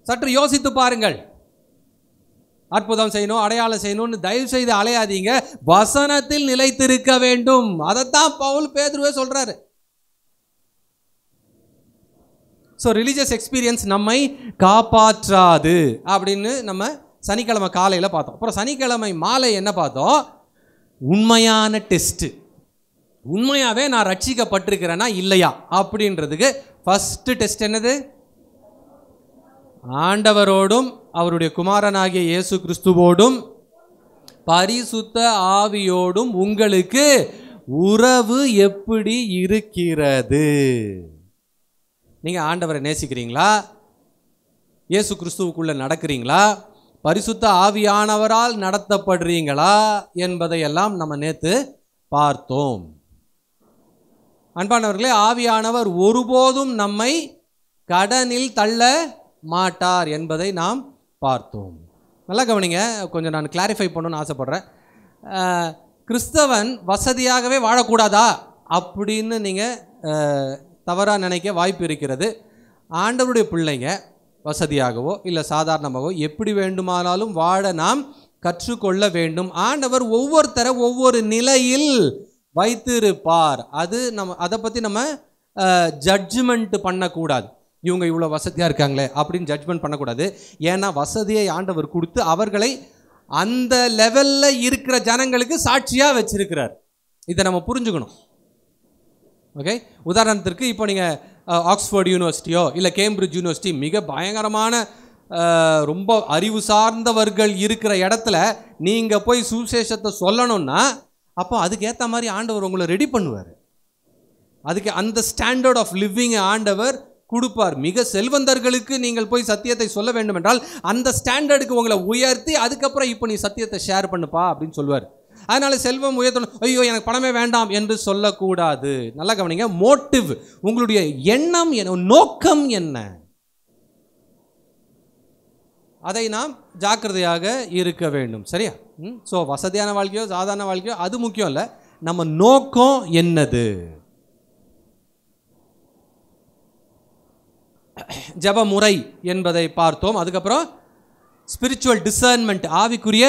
சற்று யோசித்து பாருங்கள். அற்புதம் செய்யணும், அடையாளம் செய்யணும்னு தயவு செய்து அலையாதீங்க. வசனத்தில் நிலைத்திருக்க வேண்டும். அதைத்தான் பவுல் பேதுருவே சொல்றாரு. ஸோ ரிலீஜியஸ் எக்ஸ்பீரியன்ஸ் நம்மை காப்பாற்றாது அப்படின்னு நம்ம சனிக்கிழமை காலையில் பார்த்தோம். அப்புறம் சனிக்கிழமை மாலை என்ன பார்த்தோம்? உண்மையான டெஸ்ட்டு. உண்மையாகவே நான் ரட்சிக்கப்பட்டிருக்கிறேன்னா இல்லையா அப்படின்றதுக்கு ஃபஸ்ட்டு டெஸ்ட் என்னது? ஆண்டவரோடும் அவருடைய குமாரனாகிய இயேசு கிறிஸ்துவோடும் பரிசுத்த ஆவியோடும் உங்களுக்கு உறவு எப்படி இருக்கிறது? நீங்கள் ஆண்டவரை நேசிக்கிறீங்களா? இயேசு கிறிஸ்துவுக்குள்ளே நடக்கிறீங்களா? பரிசுத்த ஆவியானவரால் நடத்தப்படுறீங்களா என்பதையெல்லாம் நம்ம நேற்று பார்த்தோம். அன்பானவர்களே, ஆவியானவர் ஒருபோதும் நம்மை கடனில் தள்ள மாட்டார் என்பதை நாம் பார்த்தோம். நல்லா கவனிங்க, கொஞ்சம் நான் கிளாரிஃபை பண்ணணும்னு ஆசைப்படுறேன். கிறிஸ்தவன் வசதியாகவே வாழக்கூடாதா அப்படின்னு நீங்கள் தவறாக நினைக்க வாய்ப்பு இருக்கிறது. ஆண்டவருடைய பிள்ளைங்க வசதியாகவோ இல்லை சாதாரணமாகவோ எப்படி வேண்டுமானாலும் வாழ நாம் கற்றுக்கொள்ள வேண்டும். ஆண்டவர் ஒவ்வொருத்தரை ஒவ்வொரு நிலையில் வைத்திருப்பார். அது அதை பற்றி நம்ம ஜட்ஜ்மெண்ட் பண்ணக்கூடாது. இவங்க இவ்வளோ வசதியாக இருக்காங்களே அப்படின்னு ஜட்ஜ்மெண்ட் பண்ணக்கூடாது. ஏன்னா வசதியை ஆண்டவர் கொடுத்து அவர்களை அந்த லெவலில் இருக்கிற ஜனங்களுக்கு சாட்சியாக வச்சிருக்கிறார். இதை நம்ம புரிஞ்சுக்கணும். ஓகே, உதாரணத்திற்கு இப்போ நீங்கள் ஆக்ஸ்ஃபோர்ட் யூனிவர்சிட்டியோ இல்லை கேம்பிரிட்ஜ் யூனிவர்சிட்டி மிக பயங்கரமான ரொம்ப அறிவு சார்ந்தவர்கள் இருக்கிற இடத்துல நீங்கள் போய் சுவிசேஷத்தை சொல்லணும்னா அப்போ அதுக்கேற்ற மாதிரி ஆண்டவர் உங்களை ரெடி பண்ணுவார். அதுக்கு அந்த ஸ்டாண்டர்ட் ஆஃப் லிவிங் ஆண்டவர் கொடுப்பார். மிக செல்வந்தர்களுக்கு நீங்கள் போய் சத்தியத்தை சொல்ல வேண்டும் என்றால் அந்த ஸ்டாண்டர்டுக்கு உங்களை உயர்த்தி அதுக்கப்புறம் இப்போ நீ சத்தியத்தை ஷேர் பண்ணுப்பா அப்படின்னு சொல்லுவார். அதனால செல்வம் உயர்த்தணும், ஐயோ எனக்கு பணமே வேண்டாம் என்று சொல்லக்கூடாது. நல்லா கவனிங்க, மோட்டிவ், உங்களுடைய எண்ணம் என்ன, நோக்கம் என்ன, அதை நாம் ஜாக்கிரதையாக இருக்க வேண்டும். சரியா? ஸோ வசதியான வாழ்க்கையோ சாதாரண வாழ்க்கையோ அது முக்கியம் இல்லை, நம்ம நோக்கம் என்னது. ஜப முறை என்பதை பார்த்தோம். அதுக்கப்புறம் ஸ்பிரிச்சுவல் டிசர்ன்மெண்ட், ஆவிக்குரிய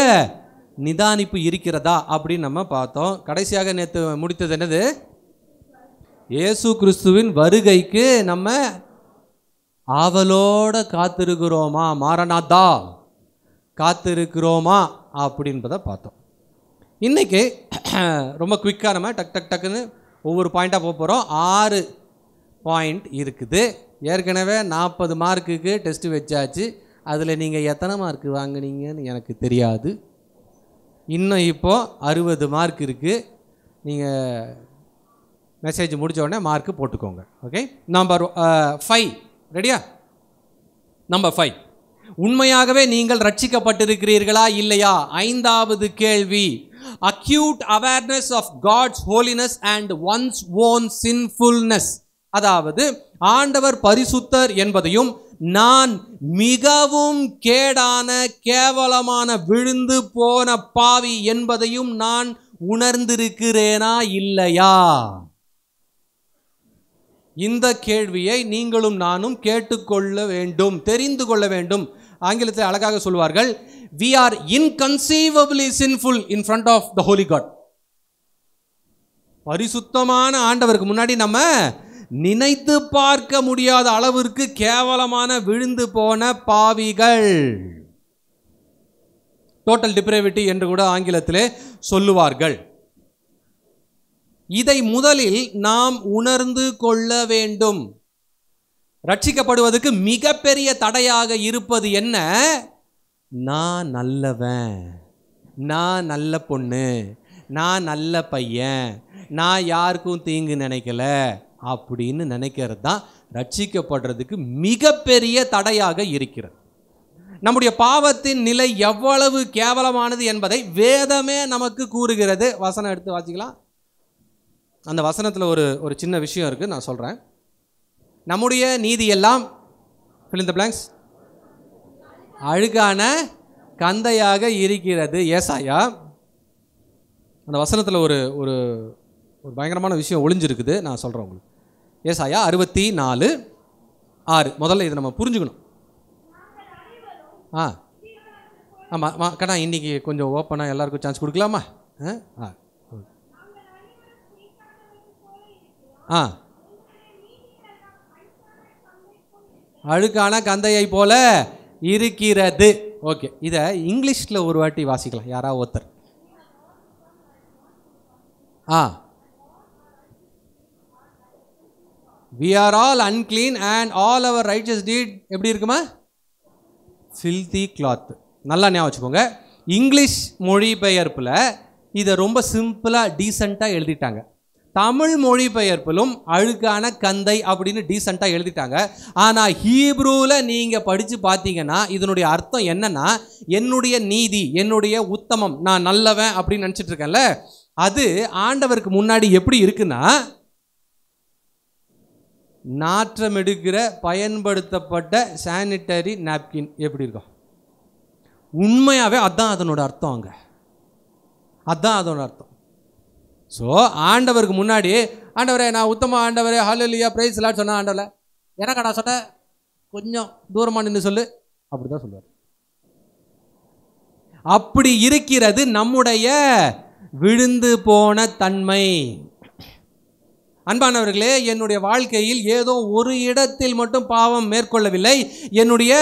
நிதானிப்பு இருக்கிறதா அப்படின்னு நம்ம பார்த்தோம். கடைசியாக நேற்று முடித்தது என்னது? இயேசு கிறிஸ்துவின் வருகைக்கு நம்ம ஆவலோட காத்திருக்கிறோமா, மாரநாதா காத்திருக்கிறோமா அப்படின்றத பார்த்தோம். இன்னைக்கு ரொம்ப குவிக்காக நம்ம டக் டக் டக்குன்னு ஒவ்வொரு பாயிண்டாக போக போகிறோம். 6 பாயிண்ட் இருக்குது. ஏற்கனவே 40 மார்க்குக்கு டெஸ்ட்டு வச்சாச்சு. அதில் நீங்கள் எத்தனை மார்க்கு வாங்கினீங்கன்னு எனக்கு தெரியாது. இன்னும் இப்போது 60 மார்க் இருக்குது. நீங்கள் மெசேஜ் முடித்த உடனே மார்க்கு போட்டுக்கோங்க. ஓகே, நம்பர் 5 ரெடியா? நம்பர் 5, உண்மையாகவே நீங்கள் ரட்சிக்கப்பட்டிருக்கிறீர்களா இல்லையா? 5வது கேள்வி, acute awareness of God's holiness and one's own sinfulness. அதாவது ஆண்டவர் பரிசுத்தர் என்பதையும் நான் மிகவும் கேடான கேவலமான விழுந்து போன பாவி என்பதையும் நான் உணர்ந்திருக்கிறேனா இல்லையா? இந்த கேள்வியை நீங்களும் நானும் கேட்டுக்கொள்ள வேண்டும், தெரிந்து கொள்ள வேண்டும். ஆங்கிலத்தில் அழகாக சொல்வார்கள், we are inconceivably sinful in front of the holy God. பரிசுத்தமான ஆண்டவருக்கு முன்னாடி நம்ம நினைத்து பார்க்க முடியாத அளவிற்கு கேவலமான விழுந்து போன பாவிகள். டோட்டல் டிப்ரேவிட்டி என்று கூட ஆங்கிலத்திலே சொல்லுவார்கள். இதை முதலில் நாம் உணர்ந்து கொள்ள வேண்டும். ரட்சிக்கப்படுவதற்கு மிகப்பெரிய தடையாக இருப்பது என்ன? நான் நல்லவன், நான் நல்ல பொண்ணு, நான் நல்ல பையன், நான் யாருக்கும் தீங்கு நினைக்கல அப்படின்னு நினைக்கிறது தான் ரட்சிக்கப்படுறதுக்கு மிகப்பெரிய தடையாக இருக்கிறது. நம்முடைய பாவத்தின் நிலை எவ்வளவு கேவலமானது என்பதை வேதமே நமக்கு கூறுகிறது. வசனம் எடுத்து வாசிக்கலாம். அந்த வசனத்தில் ஒரு சின்ன விஷயம் இருக்குது, நான் சொல்கிறேன். நம்முடைய நீதி எல்லாம் fill in the blanks அழுக்கான கந்தையாக இருக்கிறது. ஏசாயா அந்த வசனத்தில் ஒரு ஒரு பயங்கரமான விஷயம் ஒளிஞ்சிருக்குது, நான் சொல்கிறேன் உங்களுக்கு. ஏசாயா 64:6. முதல்ல இதை நம்ம புரிஞ்சுக்கணும். ஆமாம் கண்ணா, இன்றைக்கி கொஞ்சம் ஓப்பனாக எல்லாருக்கும் சான்ஸ் கொடுக்கலாமா? அழுக்கான கந்தையை போல இருக்கிறது. ஓகே, இதை இங்கிலீஷில் ஒரு வாட்டி வாசிக்கலாம் யாராவது ஒருத்தர். We are all unclean and all our righteous deed எப்படி இருக்குமா? filthy cloth. நல்லா ஞாபகம் வச்சுக்கோங்க. இங்கிலீஷ் மொழிபெயர்ப்பில் இதை ரொம்ப சிம்பிளாக டீசெண்டாக எழுதிட்டாங்க. தமிழ் மொழிபெயர்ப்பிலும் அழுக்கான கந்தை அப்படின்னு டீசெண்டாக எழுதிட்டாங்க. ஆனால் ஹீப்ரூவில் நீங்கள் படித்து பார்த்தீங்கன்னா இதனுடைய அர்த்தம் என்னன்னா, என்னுடைய நீதி, என்னுடைய உத்தமம், நான் நல்லவன் அப்படின்னு நினச்சிட்டு இருக்கேன்ல, அது ஆண்டவருக்கு முன்னாடி எப்படி இருக்குன்னா, நாற்றம் எடுக்கிற பயன்படுத்தப்பட்ட சானிட்டரி நாப்கின் எப்படி இருக்கும். உண்மையாகவே அதுதான் அதனோட அர்த்தம். அங்கே அதுதான் அதனோட அர்த்தம். ஸோ ஆண்டவருக்கு முன்னாடி, ஆண்டவரே நான் உத்தம ஆண்டவரே ஹல்லேலூயா பிரைஸ் லார்ட் சொன்ன ஆண்டவரே எனக்கு நான் சொன்ன கொஞ்சம் தூரமாக நின்று சொல்லு அப்படிதான் சொல்லுவார். அப்படி இருக்கிறது நம்முடைய விழுந்து போன தன்மை. அன்பானவர்களே, என்னுடைய வாழ்க்கையில் ஏதோ ஒரு இடத்தில் மட்டும் பாவம் மேற்கொள்ளவில்லை, என்னுடைய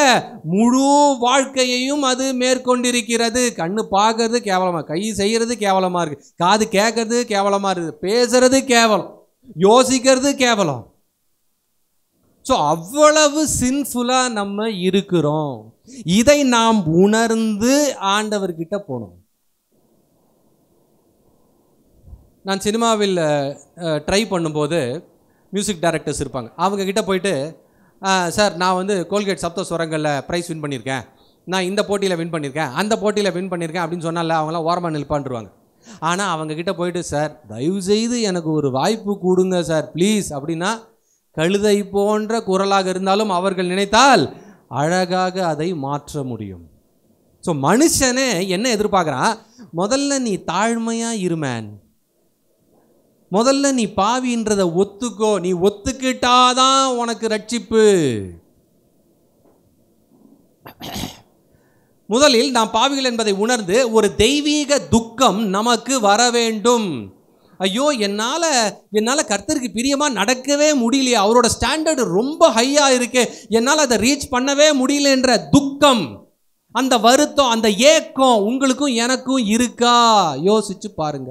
முழு வாழ்க்கையையும் அது மேற்கொண்டிருக்கிறது. கண்ணு பார்க்கறது கேவலமாக, கை செய்கிறது கேவலமாக இருக்குது, காது கேட்கறது கேவலமாக இருக்குது, பேசுறது கேவலம், யோசிக்கிறது கேவலம். ஸோ அவ்வளவு சின்ஃபுல்லாக நம்ம இருக்கிறோம். இதை நாம் உணர்ந்து ஆண்டவர்கிட்ட போனோம். நான் சினிமாவில் ட்ரை பண்ணும்போது மியூசிக் டைரக்டர்ஸ் இருப்பாங்க. அவங்கக்கிட்ட போயிட்டு, சார் நான் வந்து கோல்கேட் சப்த ஸ்வரங்களில் ப்ரைஸ் வின் பண்ணியிருக்கேன், நான் இந்த போட்டியில் வின் பண்ணியிருக்கேன், அந்த போட்டியில் வின் பண்ணியிருக்கேன் அப்படின்னு சொன்னால அவங்களாம் ஓரமாக நிற்பான்ருவாங்க. ஆனால் அவங்கக்கிட்ட போயிட்டு, சார் தயவுசெய்து எனக்கு ஒரு வாய்ப்பு கொடுங்க சார் ப்ளீஸ் அப்படின்னா, கழுதை போன்ற குரலாக இருந்தாலும் அவர்கள் நினைத்தால் அழகாக அதை மாற்ற முடியும். ஸோ மனுஷனே என்ன எதிர்பார்க்குறான், முதல்ல நீ தாழ்மையாக இருமேன், முதல்ல நீ பாவின்றதை ஒத்துக்கோ, நீ ஒத்துக்கிட்டாதான் உனக்கு ரட்சிப்பு. முதலில் நாம் பாவிகள் என்பதை உணர்ந்து ஒரு தெய்வீக துக்கம் நமக்கு வர வேண்டும். ஐயோ என்னால் கர்த்தருக்கு பிரியமாக நடக்கவே முடியலையே, அவரோட ஸ்டாண்டர்டு ரொம்ப ஹையாக இருக்கு, என்னால் அதை ரீச் பண்ணவே முடியலன்ற துக்கம், அந்த வருத்தம், அந்த ஏக்கம் உங்களுக்கும் எனக்கும் இருக்கா? யோசிச்சு பாருங்க.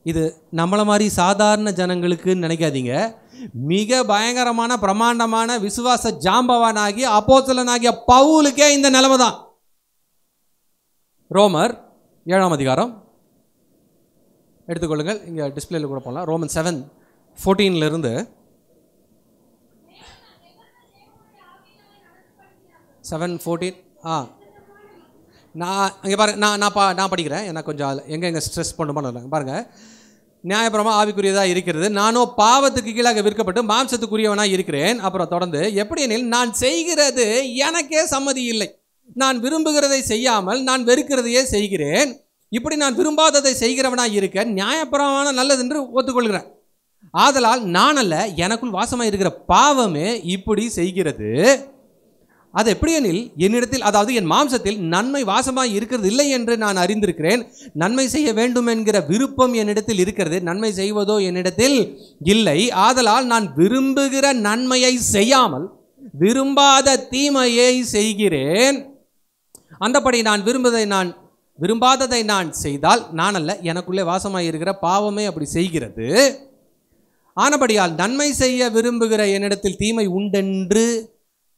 இது நம்மள மாதிரி சாதாரண ஜனங்களுக்கு நினைக்காதீங்க. மிக பயங்கரமான பிரமாண்டமான விசுவாச ஜாம்பவானாகி அப்போஸ்தலனாகிய பவுலுக்கே இந்த நிலைமை தான். ரோமர் 7ஆம் அதிகாரம் எடுத்துக்கொள்ளுங்கள், இங்கே டிஸ்பிளேல கூட போகலாம். ரோமன் 7:14 7:14. நான் இங்கே பாருங்க, நான் படிக்கிறேன், எனக்கு கொஞ்சம் எங்கே ஸ்ட்ரெஸ் பண்ண பாருங்கள். நியாயப்பிரமாணம் ஆவிக்குரியதாக இருக்கிறது, நானோ பாவத்துக்கு கீழாக விற்கப்பட்டு மாம்சத்துக்குரியவனாக இருக்கிறேன். அப்புறம் தொடர்ந்து, எப்படி எனில் நான் செய்கிறது எனக்கே சம்மதி இல்லை, நான் விரும்புகிறதை செய்யாமல் நான் வெறுக்கிறதையே செய்கிறேன். இப்படி நான் விரும்பாததை செய்கிறவனாக இருக்க நியாயப்பிரமாணம் நல்லது என்று ஒத்துக்கொள்கிறேன். ஆதலால் நான் அல்ல, எனக்குள் வாசமாக இருக்கிற பாவமே இப்படி செய்கிறது. அது எப்படியெனில் என்னிடத்தில், அதாவது என் மாம்சத்தில் நன்மை வாசமாய் இருக்கிறது இல்லை என்று நான் அறிந்திருக்கிறேன். நன்மை செய்ய வேண்டும் என்கிற விருப்பம் என்னிடத்தில் இருக்கிறது, நன்மை செய்வதோ என்னிடத்தில் இல்லை. ஆதலால் நான் விரும்புகிற நன்மையை செய்யாமல் விரும்பாத தீமையை செய்கிறேன். அந்தபடி நான் விரும்பாததை நான் செய்தால் நான் அல்ல, எனக்குள்ளே வாசமாய் இருக்கிற பாவமே அப்படி செய்கிறது. ஆனபடியால் நன்மை செய்ய விரும்புகிற என்னிடத்தில்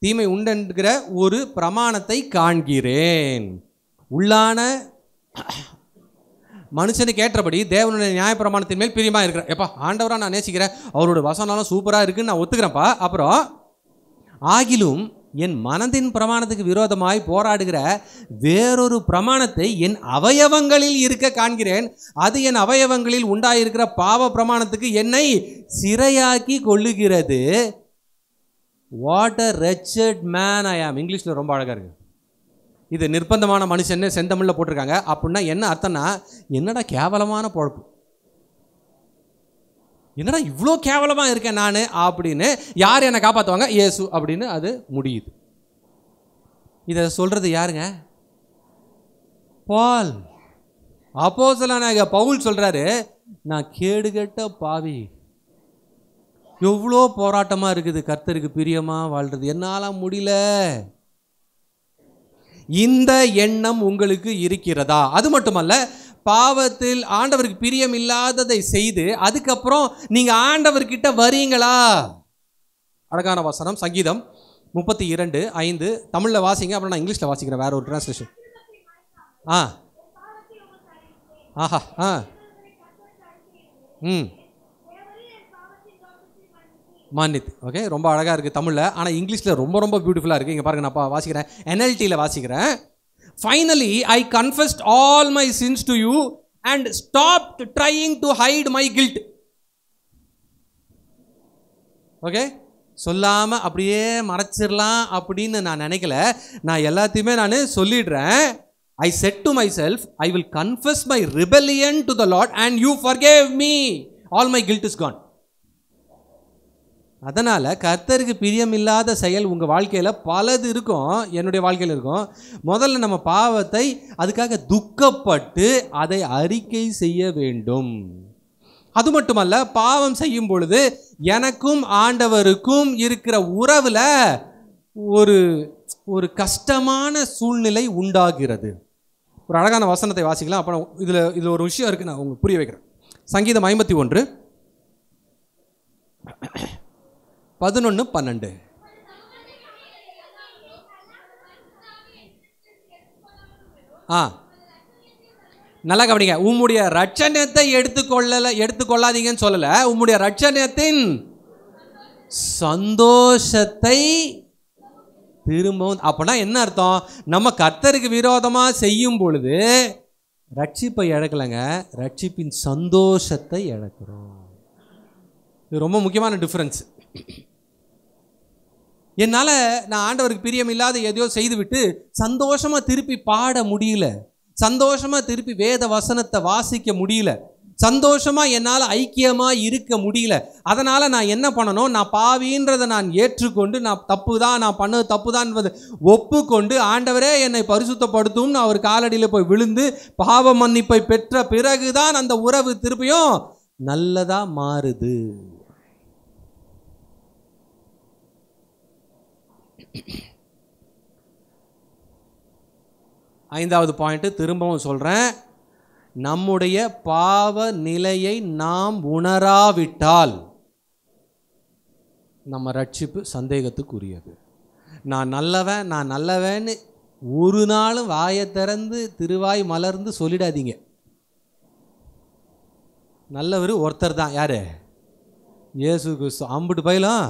தீமை உண்டென்கிற ஒரு பிரமாணத்தை காண்கிறேன். உள்ளான மனுஷனுக்கு ஏற்றபடி தேவனுடைய நியாய பிரமாணத்தின் மேல் பிரியமாக இருக்கிறேன். எப்பா ஆண்டவராக நான் நேசிக்கிறேன், அவரோட வசனாலும் சூப்பராக இருக்குன்னு நான் ஒத்துக்கிறேன்ப்பா. அப்புறம் ஆகிலும் என் மனதின் பிரமாணத்துக்கு விரோதமாய் போராடுகிற வேறொரு பிரமாணத்தை என் அவயவங்களில் இருக்க காண்கிறேன். அது என் அவயவங்களில் உண்டாயிருக்கிற பாவ பிரமாணத்துக்கு என்னை சிறையாக்கி கொள்ளுகிறது. What a wretched man I am. இங்கிலீஷில் ரொம்ப அழகாக இருக்கு. இது நிர்பந்தமான மனுஷன்னு செந்தமிழில் போட்டிருக்காங்க. அப்படின்னா என்ன அர்த்தம்னா, என்னடா கேவலமான பொழப்பு, என்னடா இவ்வளோ கேவலமாக இருக்கேன் நான் அப்படின்னு. யார் என்னை காப்பாற்றுவாங்க? இயேசு அப்படின்னு அது முடியுது. இதை சொல்கிறது யாருங்க? பால். அப்போஸ்தலனாகிய பவுல் சொல்கிறாரு, நான் கேடுகெட்ட பாவி, எவ்வளோ போராட்டமாக இருக்குது கர்த்தருக்கு பிரியமாக வாழ்கிறது, என்னால் முடியல. இந்த எண்ணம் உங்களுக்கு இருக்கிறதா? அது மட்டுமல்ல, பாவத்தில் ஆண்டவருக்கு பிரியம் இல்லாததை செய்து அதுக்கப்புறம் நீங்கள் ஆண்டவர்கிட்ட வரீங்களா? அழகான வசனம் சங்கீதம் 32:5 தமிழில் வாசிங்க, அப்புறம் நான் இங்கிலீஷில் வாசிக்கிறேன், வேற ஒரு டிரான்ஸ்லேஷன். ஆஹா மன்னித்து. ஓகே, ரொம்ப அழகாக இருக்குது தமிழில். ஆனால் இங்கிலீஷில் ரொம்ப ரொம்ப பியூட்டிஃபுல்லாக இருக்குது. இங்கே பாருங்கள், நான் வாசிக்கிறேன், NLTயில் வாசிக்கிறேன். Finally, I confessed all my sins to you and stopped trying to hide my guilt. Okay, சொல்லாமல் அப்படியே மறைச்சிடலாம் அப்படின்னு நான் நினைக்கல. நான் எல்லாத்தையுமே நான் சொல்லிடுறேன். I said to myself, I will confess my rebellion to the Lord and you forgave me. All my guilt is gone. அதனால் கர்த்தருக்கு பிரியமில்லாத செயல் உங்கள் வாழ்க்கையில் பலது இருக்கும், என்னுடைய வாழ்க்கையில் இருக்கும். முதல்ல நம்ம பாவத்தை அதுக்காக துக்கப்பட்டு அதை அறிக்கை செய்ய வேண்டும். அது மட்டுமல்ல, பாவம் செய்யும் பொழுது எனக்கும் ஆண்டவருக்கும் இருக்கிற உறவில் ஒரு கஷ்டமான சூழ்நிலை உண்டாகிறது. ஒரு அழகான வசனத்தை வாசிக்கலாம். அப்புறம் இதில் ஒரு விஷயம் இருக்குது, நான் உங்களுக்கு புரிய வைக்கிறேன். சங்கீதம் 51 11-12. நல்லா கவனிங்க. உம்முடைய ரட்சணத்தை எடுத்துக்கொள்ளாதீங்கன்னு சொல்லல, உம்முடைய ரட்சணத்தின் சந்தோஷத்தை திரும்பவும். அப்படின்னா என்ன அர்த்தம்? நம்ம கர்த்தருக்கு விரோதமாக செய்யும் பொழுது ரட்சிப்பை இழக்கலைங்க, ரட்சிப்பின் சந்தோஷத்தை இழக்கிறோம். இது ரொம்ப முக்கியமான டிஃப்ரென்ஸ். என்னால் நான் ஆண்டவருக்கு பிரியம் இல்லாத எதையோ செய்துவிட்டு சந்தோஷமாக திருப்பி பாட முடியல, சந்தோஷமாக திருப்பி வேத வசனத்தை வாசிக்க முடியல, சந்தோஷமாக என்னால் ஐக்கியமாக இருக்க முடியல. அதனால் நான் என்ன பண்ணணும்? நான் பாவின்றதை நான் ஏற்றுக்கொண்டு, நான் பண்ணது தப்பு தான் என்பதை ஒப்புக்கொண்டு, ஆண்டவரே என்னை பரிசுத்தப்படுத்தும்னு அவர் காலடியில் போய் விழுந்து பாவ மன்னிப்பை பெற்ற பிறகுதான் அந்த உறவு திருப்பியும் நல்லதாக மாறுது. ஐந்தாவது பாயிண்ட் திரும்பவும் சொல்கிறேன். நம்முடைய பாவ நிலையை நாம் உணராவிட்டால் நம்ம ரட்சிப்பு சந்தேகத்துக்குரியது. நான் நல்லவன்னு ஒரு நாளும் வாயை திறந்து திருவாய் மலர்ந்து சொல்லிடாதீங்க. நல்லவர் ஒருத்தர் தான். யார்? இயேசு கிறிஸ்து. அம்புட்டு பயிலும்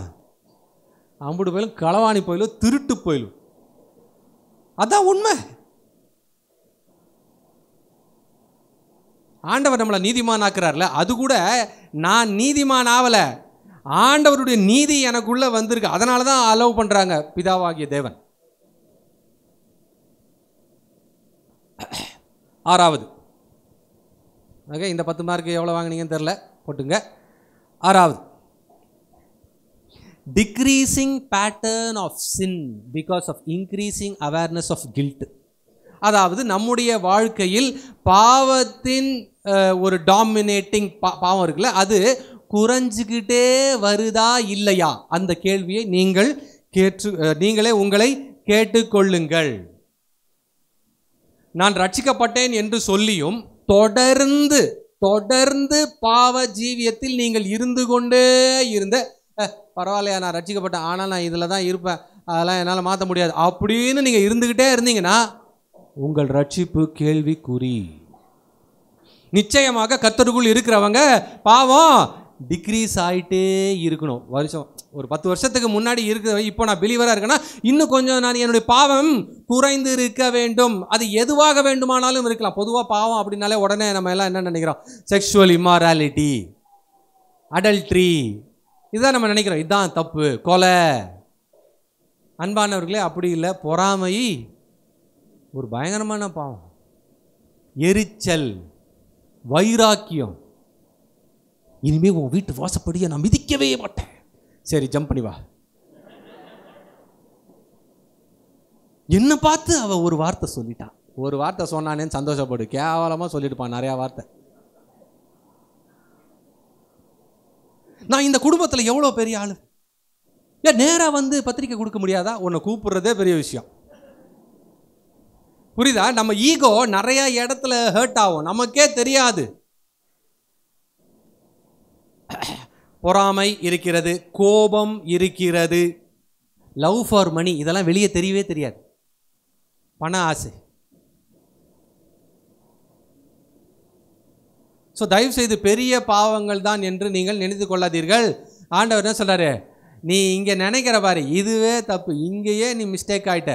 களவாணி போயிலும் திருட்டு போயிலும், அதான் உண்மை. ஆண்டவர் நம்மளை நீதிமான் ஆக்குறார்ல, அது கூட நான் நீதிமான் ஆகலை, ஆண்டவருடைய நீதி எனக்குள்ள வந்திருக்கு, அதனால தான் அலோவ் பண்ணுறாங்க பிதாவாகிய தேவன். 6வது. ஓகே, இந்த 10 மார்க்கு எவ்வளோ வாங்கினீங்கன்னு தெரில, போட்டுங்க. 6வது, decreasing pattern of sin because of increasing awareness of guilt. அதாவது நம்முடைய வாழ்க்கையில் பாவத்தின் ஒரு டாமினேட்டிங் பாவம் இருக்குல்ல, அது குறைஞ்சிக்கிட்டே வருதா இல்லையா, அந்த கேள்வியை நீங்களே உங்களை கேட்டுக்கொள்ளுங்கள். நான் ரட்சிக்கப்பட்டேன் என்று சொல்லியும் தொடர்ந்து பாவ ஜீவியத்தில் நீங்கள் இருந்து கொண்டே இருந்த, பரவாயில்லையா நான் ரட்சிக்கப்பட்டேன் ஆனால் நான் இதில் தான் இருப்பேன், அதெல்லாம் என்னால் மாற்ற முடியாது அப்படின்னு நீங்கள் இருந்துக்கிட்டே இருந்தீங்கன்னா உங்கள் ரட்சிப்பு கேள்விக்குறி. நிச்சயமாக கர்த்தருக்குள் இருக்கிறவங்க பாவம் டிக்ரீஸ் ஆகிட்டே இருக்கணும். வருஷம் ஒரு 10 வருஷத்துக்கு முன்னாடி இருக்கிற இப்போ நான் பிலீவராக இருக்கேன்னா இன்னும் கொஞ்சம் நான் என்னுடைய பாவம் குறைந்து இருக்க வேண்டும். அது எதுவாக வேண்டுமானாலும் இருக்கலாம். பொதுவாக பாவம் அப்படின்னாலே உடனே நம்ம எல்லாம் என்ன நினைக்கிறோம், செக்ஷுவல் இம்மாராலிட்டி, அடல்ட்ரி, இதுதான் நம்ம நினைக்கிறோம், இதுதான் தப்பு, கொலை. அன்பானவர்களே அப்படி இல்லை. பொறாமை ஒரு பயங்கரமான பாவம். எரிச்சல், வைராக்கியம், இனிமேல் உன் வீட்டு வாசப்படியை நான் மிதிக்கவே மாட்டேன், சரி ஜம்ப் பண்ணி வா. என்ன பார்த்து அவ ஒரு வார்த்தை சொல்லிட்டான், ஒரு வார்த்தை சொன்னானேன்னு சந்தோஷப்படு, கேவலமாக சொல்லிட்டுப்பான் நிறையா வார்த்தை. நான் இந்த குடும்பத்தில் எவ்வளோ பெரிய ஆளு, ஏன் நேராக வந்து பத்திரிக்கை கொடுக்க முடியாதா, உன்னை கூப்பிடுறதே பெரிய விஷயம். புரியுதா? நம்ம ஈகோ நிறைய இடத்துல ஹர்ட் ஆகும், நமக்கே தெரியாது. பொறாமை இருக்கிறது, கோபம் இருக்கிறது, லவ் ஃபார் மணி, இதெல்லாம் வெளியே தெரியவே தெரியாது. பண ஆசை. ஸோ தயவு செய்து பெரிய பாவங்கள் தான் என்று நீங்கள் நினைத்து கொள்ளாதீர்கள். ஆண்டவர் என்ன சொல்றாரு, நீ இங்கே நினைக்கிற பாரு இதுவே தப்பு, இங்கேயே நீ மிஸ்டேக் ஆயிட்ட.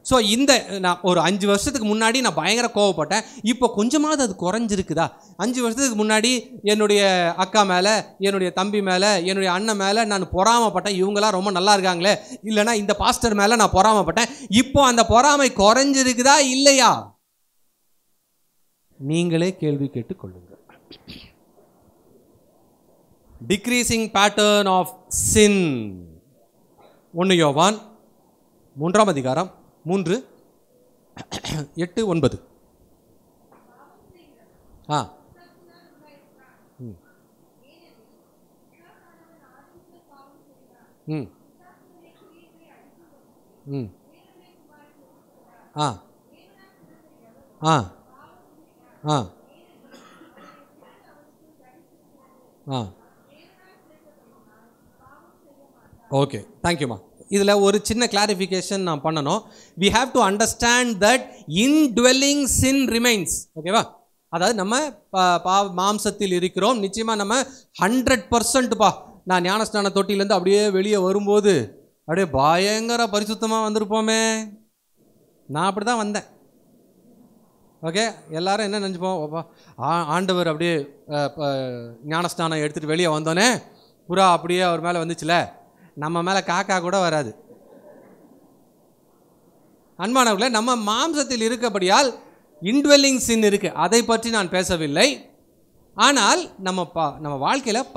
ஸோ இந்த நான் ஒரு 5 வருஷத்துக்கு முன்னாடி நான் பயங்கர கோவப்பட்டேன், இப்போ கொஞ்சமாவது அது குறைஞ்சிருக்குதா? 5 வருஷத்துக்கு முன்னாடி என்னுடைய அக்கா மேலே, என்னுடைய தம்பி மேலே, என்னுடைய அண்ணன் மேலே நான் பொறாமப்பட்டேன், இவங்களாம் ரொம்ப நல்லா இருக்காங்களே, இல்லைனா இந்த பாஸ்டர் மேலே நான் பொறாமப்பட்டேன், இப்போ அந்த பொறாமை குறைஞ்சிருக்குதா இல்லையா? நீங்களே கேள்வி கேட்டுக்கொள்ளுங்கள். டிக்ரீசிங் பேட்டர்ன் ஆஃப் சின். 1 யோவான் 3ஆம் அதிகாரம் 3, 8, 9. ஓகே, தேங்க்யூம்மா. இதில் ஒரு சின்ன கிளாரிஃபிகேஷன் நான் பண்ணணும். we have to understand that indwelling sin remains. ஓகேவா? அதாவது நம்ம மாம்சத்தில் இருக்கிறோம், நிச்சயமாக நம்ம 100%பா. நான் ஞானஸ்நான தொட்டிலேருந்து அப்படியே வெளியே வரும்போது அப்படியே பயங்கர பரிசுத்தமாக வந்திருப்போமே, நான் அப்படி தான் வந்தேன். ஓகே, எல்லாரும் என்ன நினச்சிப்போம், ஆண்டவர் அப்படியே ஞானஸ்நானம் எடுத்துகிட்டு வெளியே வந்தோன்னே புறா அப்படியே அவர் மேலே வந்துச்சுல, நம்ம மேலே காக்கா கூட வராது. அன்பானவர்களே, நம்ம மாம்சத்தில் இருக்கபடியால் இன்ட்வெல்லிங் சின் இருக்கு, அதை பற்றி நான் பேசவில்லை. ஆனால் நம்ம வாழ்க்கையில்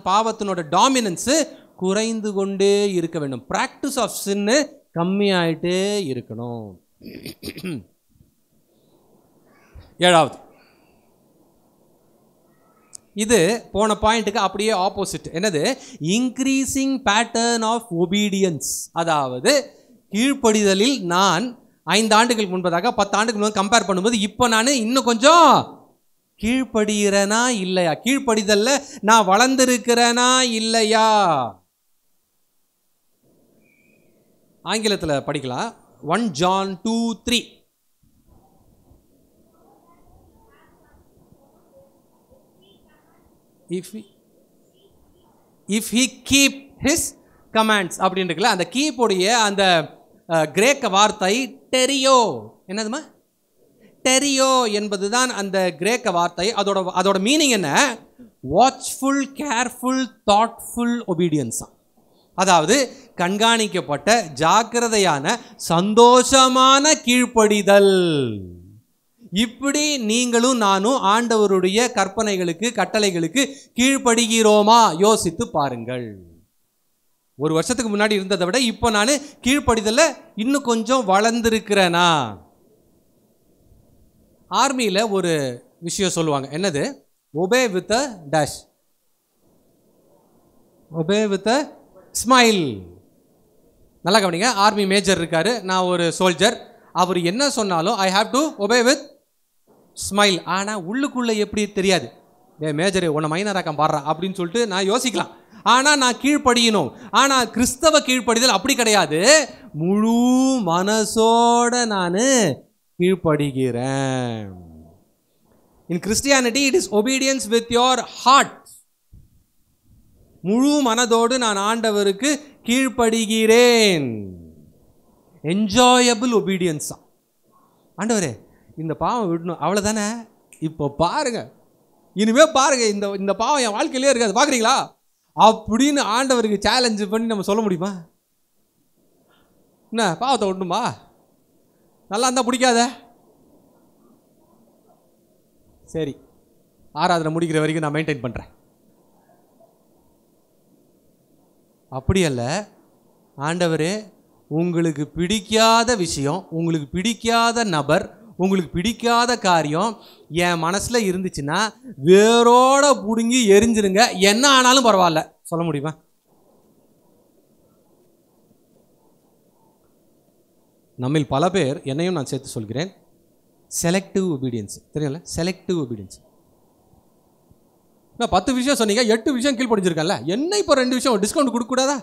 பாவத்தினோட டாமினன்ஸு குறைந்து கொண்டே இருக்க வேண்டும். ப்ராக்டிஸ் ஆஃப் சின்னு கம்மியாயிட்டே இருக்கணும். 7வது, இது போன பாயிண்ட்டுக்கு அப்படியே ஆப்போசிட். என்னது? Increasing pattern of obedience. அதாவது கீழ்ப்படிதலில் நான் 5 ஆண்டுகளுக்கு முன்பதாக 10 ஆண்டுக்கு முன்பு கம்பேர் பண்ணும்போது இப்போ நான் இன்னும் கொஞ்சம் கீழ்ப்படுகிறேனா இல்லையா, கீழ்ப்படிதல்ல நான் வளர்ந்திருக்கிறேனா இல்லையா. ஆங்கிலத்தில் படிக்கலாம். 1 John 2:3. if he keep his commands அப்படின்னு இருக்குல்ல, அந்த கீப்போடைய அந்த கிரேக்க வார்த்தை டெரியோ. என்னதுமா? டெரியோ என்பது தான் அந்த கிரேக்க வார்த்தை. அதோட மீனிங் என்ன? Watchful, careful, thoughtful obedience. அதாவது கண்காணிக்கப்பட்ட, ஜாக்கிரதையான, சந்தோஷமான கீழ்ப்படிதல். இப்படி நீங்களும் நானும் ஆண்டவருடைய கற்பனைகளுக்கு கட்டளைகளுக்கு கீழ்ப்படுகிறோமா யோசித்து பாருங்கள். ஒரு வருஷத்துக்கு முன்னாடி இருந்ததை விட இப்போ நான் கீழ்ப்படிதல்ல இன்னும் கொஞ்சம் வளர்ந்துருக்கிறேனா? ஆர்மியில் ஒரு விஷயம் சொல்லுவாங்க, என்னது? Obey with a dash, obey with a smile. நல்லா கவனிங்க. ஆர்மி மேஜர் இருக்காரு, நான் ஒரு சோல்ஜர். அவர் என்ன சொன்னாலும் I have to obey with smile. ஆனால் உள்ளுக்குள்ளே எப்படி தெரியாது. மேஜர் உன்னை மைனராக்கம் பாடுறா அப்படின்னு சொல்லிட்டு நான் யோசிக்கலாம். ஆனால் நான் கீழ்ப்படியணும். ஆனால் கிறிஸ்தவ கீழ்ப்படிதல் அப்படி கிடையாது. முழு மனசோட நான் கீழ்ப்படுகிறேன். In Christianity it is obedience with your heart. முழு மனதோடு நான் ஆண்டவருக்கு கீழ்ப்படுகிறேன். என்ஜாயபிள் ஒபீடியன்ஸா. ஆண்டவரே இந்த பாவம் விடணும், அவ்வளோதானே. இப்போ பாருங்க, இனிமே பாருங்க, இந்த பாவம் என் வாழ்க்கையிலே இருக்காது, பார்க்குறீங்களா அப்படின்னு ஆண்டவருக்கு சேலஞ்சு பண்ணி நம்ம சொல்ல முடியுமா? என்ன பாவத்தை விடணுமா? நல்லா இருந்தால் பிடிக்காத, சரி ஆராதனை முடிக்கிற வரைக்கும் நான் மெயின்டைன் பண்ணுறேன். அப்படி அல்ல. ஆண்டவரே உங்களுக்கு பிடிக்காத விஷயம், உங்களுக்கு பிடிக்காத நபர், உங்களுக்கு பிடிக்காத காரியம் என் மனசில் இருந்துச்சுன்னா வேரோட பிடுங்கி எரிஞ்சிருங்க, என்ன ஆனாலும் பரவாயில்ல சொல்ல முடியுமா? நம்மில் பல பேர், என்னையும் நான் சேர்த்து சொல்கிறேன், செலக்டிவ் ஒபீடியன்ஸ். தெரியல, செலக்டிவ் ஒபீடியன்ஸ். நான் 10 விஷயம் சொன்னீங்க, 8 விஷயம் கீழ்ப்படிஞ்சிருக்கேன்ல, என்ன இப்போ 2 விஷயம் discount கொடுக்கக்கூடாதா?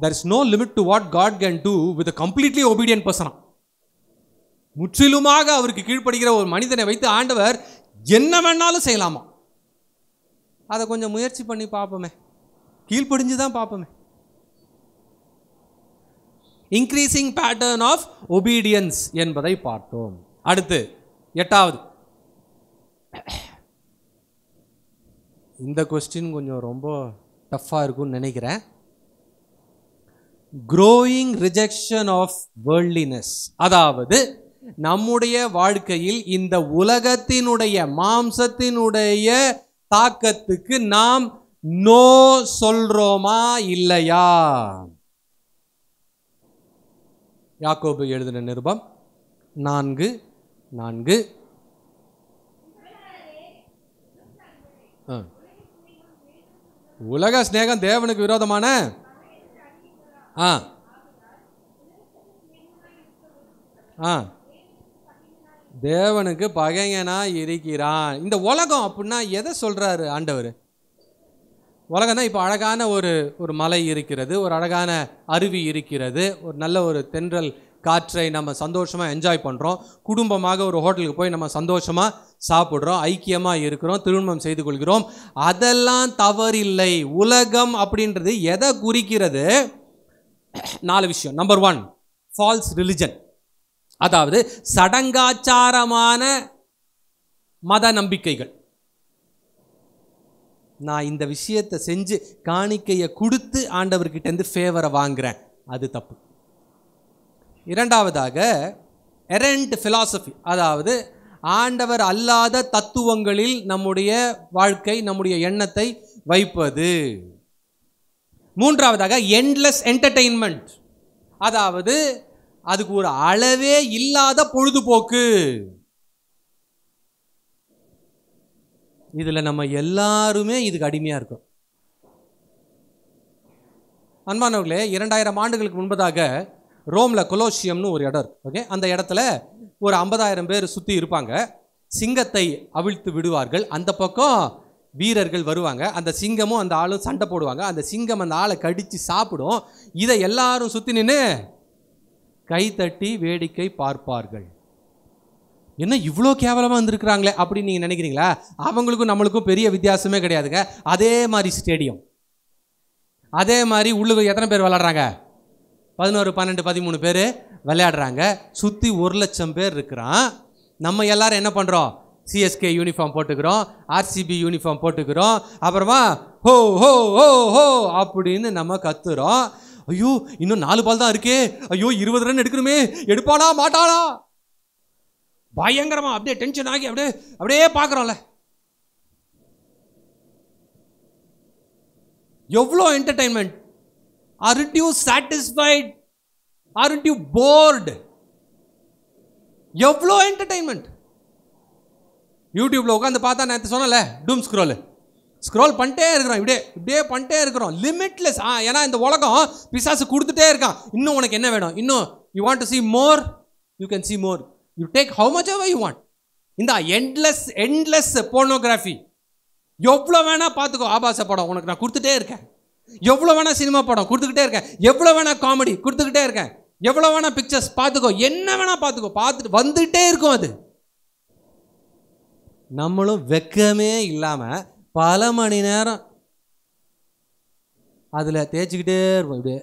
There is no limit to what God can do with a completely obedient person. முற்றிலுமாக அவருக்கு கீழ்ப்படுகிற ஒரு மனிதனை வைத்து ஆண்டவர் என்ன வேணாலும் செய்யலாமா? அதை கொஞ்சம் முயற்சி பண்ணி பார்ப்போமே, கீழ்ப்படிஞ்சு தான் பார்ப்போமே. இன்க்ரீசிங் பேட்டர்ன் ஆஃப் ஒபீடியன்ஸ் என்பதை பார்த்தோம். அடுத்து 8வது, இந்த கொஸ்டின் கொஞ்சம் ரொம்ப டஃப்பாக இருக்கும்னு நினைக்கிறேன். growing rejection of worldliness. அதாவது நம்முடைய வாழ்க்கையில் இந்த உலகத்தினுடைய மாம்சத்தினுடைய தாக்கத்துக்கு நாம் நோ சொல்றோமா இல்லையா? யாக்கோபு எழுதின நிருபம் 4:4. உலக ஸ்நேகம் தேவனுக்கு விரோதமான தேவனுக்கு பகைஞனா இருக்கிறான். இந்த உலகம் அப்படின்னா எதை சொல்றாரு ஆண்டவர்? உலகம்னா இப்போ அழகான ஒரு மலை இருக்கிறது, ஒரு அழகான அருவி இருக்கிறது, ஒரு நல்ல ஒரு தென்றல் காற்றை நம்ம சந்தோஷமாக என்ஜாய் பண்ணுறோம், குடும்பமாக ஒரு ஹோட்டலுக்கு போய் நம்ம சந்தோஷமாக சாப்பிட்றோம், ஐக்கியமாக இருக்கிறோம், திருமணம் செய்து கொள்கிறோம். அதெல்லாம் தவறில்லை. உலகம் அப்படின்றது எதை குறிக்கிறது? 4 விஷயம். Number 1, false religion. அதாவது சடங்காச்சாரமான மத நம்பிக்கைகள். நான் இந்த விஷயத்தை செஞ்சு காணிக்கையை கொடுத்து ஆண்டவர்கிட்டேருந்து ஃபேவரை வாங்குறேன், அது தப்பு. 2வதாக எரண்ட் ஃபிலாசபி, அதாவது ஆண்டவர் அல்லாத தத்துவங்களில் நம்முடைய வாழ்க்கை, நம்முடைய எண்ணத்தை வைப்பது. 3வதாக எண்ட்லெஸ் என்டர்டெயின்மெண்ட், அதாவது அதுக்கு ஒரு அளவே இல்லாத பொழுதுபோக்கு. இதில் நம்ம எல்லாருமே இதுக்கு அடிமையாக இருக்கோம். அன்பானவர்களே, 2000 ஆண்டுகளுக்கு முன்பதாக ரோமில் கொலோசியம்னு ஒரு இடம் இருக்கு. ஓகே, அந்த இடத்துல ஒரு 50,000 பேர் சுற்றி இருப்பாங்க. சிங்கத்தை அவிழ்த்து விடுவார்கள். அந்த பக்கம் வீரர்கள் வருவாங்க. அந்த சிங்கமும் அந்த ஆளும் சண்டை போடுவாங்க. அந்த சிங்கம் அந்த ஆளை கடித்து சாப்பிடும். இதை எல்லாரும் சுற்றி நின்று கைத்தட்டி வேடிக்கை பார்ப்பார்கள். என்ன இவ்வளோ கேவலமாக இருந்திருக்கிறாங்களே அப்படின்னு நீங்கள் நினைக்கிறீங்களா? அவங்களுக்கும் நம்மளுக்கும் பெரிய வித்தியாசமே கிடையாதுங்க. அதே மாதிரி ஸ்டேடியம், அதே மாதிரி உள்ளுக்கு எத்தனை பேர் விளையாடுறாங்க? 11, 12, 13 பேர் விளையாடுறாங்க. சுற்றி 1,00,000 பேர் இருக்கிறான். நம்ம எல்லாரும் என்ன பண்ணுறோம்? சிஎஸ்கே யூனிஃபார்ம் போட்டுக்கிறோம், ஆர்சிபி யூனிஃபார்ம் போட்டுக்கிறோம். அப்புறமா ஹோ ஹோ ஹோ ஹோ அப்படின்னு நம்ம கத்துறோம். ஐயோ இன்னும் 4 பால் தான் இருக்கே, ஐயோ 20 ரன் எடுக்கணுமே, எடுப்பானா மாட்டானா, பயங்கரமா அப்படியே டென்ஷன் ஆகி அப்படியே அப்படியே பார்க்குறோம்ல. எவ்வளோ entertainment. aren't you satisfied, aren't you bored? எவ்வளோ என்டர்டைன்மெண்ட். யூடியூப்ல உட்காந்து பார்த்தா நான் சொன்னல டூம் ஸ்க்ரோல் பண்ணிட்டே இருக்கிறோம், இப்படியே பண்ணிட்டே இருக்கிறோம், லிமிட்லெஸ். ஏன்னா இந்த உலகம் பிசாசு கொடுத்துட்டே இருக்கான். இன்னும் உனக்கு என்ன வேணும், இன்னும் you want to see more, you can see more, you take how much ever you want. இந்த endless pornography. எவ்வளோ வேணா பார்த்துக்கோ, ஆபாச படம் உனக்கு நான் கொடுத்துட்டே இருக்கேன், எவ்வளோ வேணா சினிமா படம் கொடுத்துக்கிட்டே இருக்கேன், எவ்வளோ வேணா காமெடி கொடுத்துக்கிட்டே இருக்கேன், எவ்வளோ வேணா பிக்சர்ஸ் பார்த்துக்கோ, என்ன வேணா பார்த்துக்கோ, பார்த்துட்டு வந்துகிட்டே இருக்கும். அது நம்மளும் வெக்கமே இல்லாமல் பல மணி நேரம் அதில் தேய்ச்சிக்கிட்டே இருப்போம். இப்படியே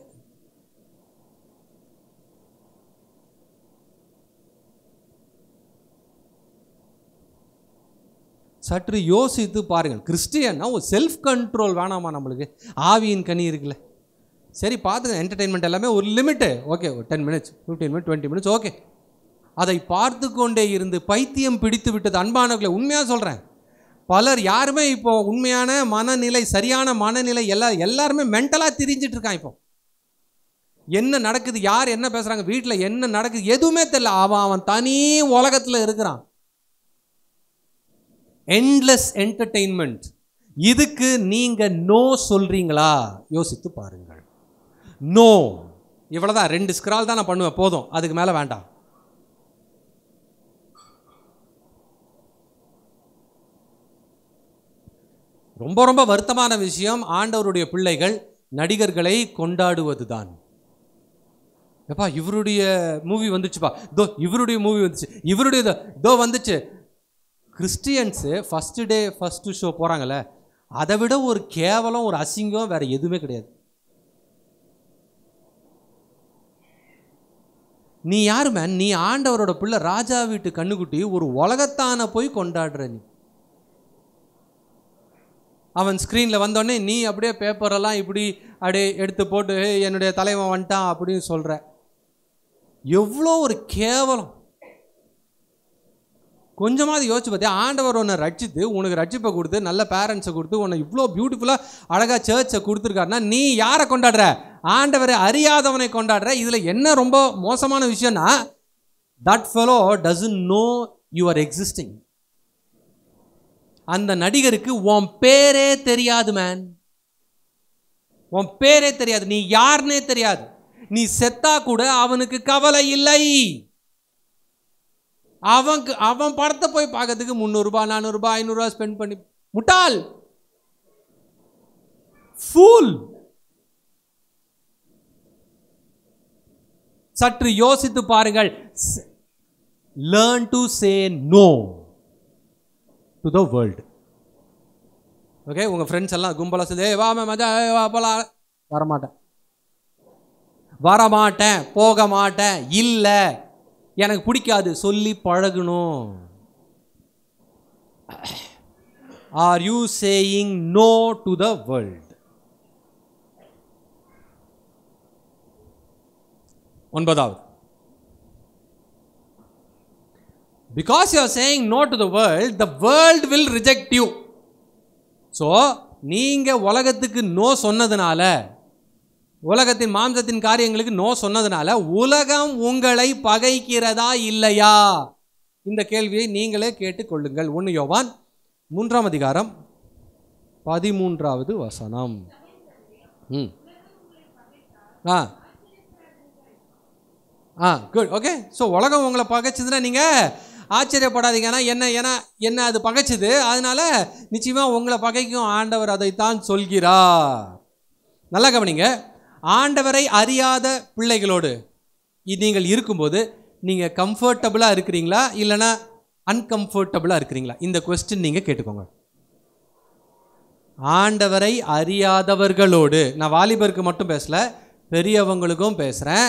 சற்று யோசித்து பாருங்கள். கிறிஸ்டியன்னா ஒரு செல்ஃப் கண்ட்ரோல் வேணாமா நம்மளுக்கு? ஆவியின் கனி இருக்குல்ல, சரி பார்த்துங்க. என்டர்டெயின்மெண்ட் எல்லாமே ஒரு லிமிட்டு, ஓகே, ஒரு 10 minutes 15 minutes 20 minutes ஓகே. அதை பார்த்து கொண்டே இருந்து பைத்தியம் பிடித்து விட்டது. அன்பானவர்களை உண்மையாக சொல்கிறேன், பலர் யாருமே இப்போ உண்மையான மனநிலை, சரியான மனநிலை எல்லாருமே மென்டலாக திரிஞ்சிட்டு இருக்கான். இப்போ என்ன நடக்குது, யார் என்ன பேசுகிறாங்க, வீட்டில் என்ன நடக்குது எதுவுமே தெரியல. அவன் தனி உலகத்தில் இருக்கிறான். Endless entertainment. இதுக்கு நீங்க நோ சொல்றீங்களா? யோசித்து பாருங்கள். நோ, இவ்வளவுதான், 2 ஸ்க்ரால் தான் நான் பண்ணுவேன், போதும், அதுக்கு மேல வேண்டாம். ரொம்ப ரொம்ப வருத்தமான விஷயம், ஆண்டவருடைய பிள்ளைகள் நடிகர்களை கொண்டாடுவதுதான். எப்பா இவருடைய மூவி வந்துச்சுப்பா, தோ இவருடைய மூவி வந்துச்சு, இவருடைய தோ வந்துச்சு. Christians first day first show போகிறாங்கல்ல, அதை விட ஒரு கேவலம், ஒரு அசிங்கம் வேறு எதுவுமே கிடையாது. நீ யாரு மேன்? நீ ஆண்டவரோட பிள்ளை, ராஜா வீட்டு கண்ணுக்குட்டி, ஒரு உலகத்தான போய் கொண்டாடுற. நீ அவன் ஸ்க்ரீனில் வந்தோடனே நீ அப்படியே பேப்பரெல்லாம் இப்படி அப்படியே எடுத்து போட்டு என்னுடைய தலைவன் வந்துட்டான் அப்படின்னு சொல்கிற. எவ்வளோ ஒரு கேவலம். கொஞ்சமாவது யோசிச்சு பார்த்தியா? ஆண்டவர் உன்னை ரட்சித்து, உனக்கு ரட்சிப்பை கொடுத்து, நல்ல பேரண்ட்ஸை கொடுத்து, உன்னை இவ்வளோ பியூட்டிஃபுல்லாக அழகாக சர்ச்சை கொடுத்துருக்காருன்னா நீ யாரை கொண்டாடுற? ஆண்டவரை அறியாதவனை கொண்டாடுற. இதில் என்ன ரொம்ப மோசமான விஷயம்னா, that fellow doesn't know you are existing. அந்த நடிகருக்கு உன் பேரே தெரியாது மேன், உன் பேரே தெரியாது, நீ யாருன்னே தெரியாது. நீ செத்தா கூட அவனுக்கு கவலை இல்லை. அவன் படத்தை போய் பார்க்கறதுக்கு 300 ரூபாய் 400 ரூபாய் 500 ரூபாய் ஸ்பெண்ட் பண்ணி, முட்டாள், ஃபூல். சற்று யோசித்து பாருங்கள். learn to say no to the world. Okay, உங்க ஃப்ரெண்ட்ஸ் எல்லாம் கும்பலாக சொல்லி வா மஜா வா போலாம், வரமாட்டேன் போக மாட்டேன், இல்லை எனக்கு பிடிக்காது சொல்லி பழகணும். Are you saying no to the world? 9வது, because you are saying no to the world will reject you. So நீங்க உலகத்துக்கு நோ சொன்னதுனால, உலகத்தின் மாம்சத்தின் காரியங்களுக்கு நோ சொன்னதுனால உலகம் உங்களை பகைக்கிறதா இல்லையா? இந்த கேள்வியை நீங்களே கேட்டுக்கொள்ளுங்கள். 1 யோவான் 3ஆம் அதிகாரம் 13வது வசனம். Good, okay. ஸோ உலகம் உங்களை பகைச்சதுன்னா நீங்கள் ஆச்சரியப்படாதீங்க. என்ன அது பகைச்சது, அதனால நிச்சயமாக உங்களை பகைக்கும். ஆண்டவர் அதைத்தான் சொல்கிறார். நல்லா கவனிங்க. ஆண்டவரை அறியாத பிள்ளைகளோடு நீங்கள் இருக்கும்போது நீங்கள் கம்ஃபர்டபுளாக இருக்கிறீங்களா இல்லைனா அன்கம்ஃபர்டபுளாக இருக்கிறீங்களா? இந்த கொஸ்டின் நீங்கள் கேட்டுக்கோங்க. ஆண்டவரை அறியாதவர்களோடு, நான் வாலிபருக்கு மட்டும் பேசல, பெரியவங்களுக்கும் பேசுகிறேன்.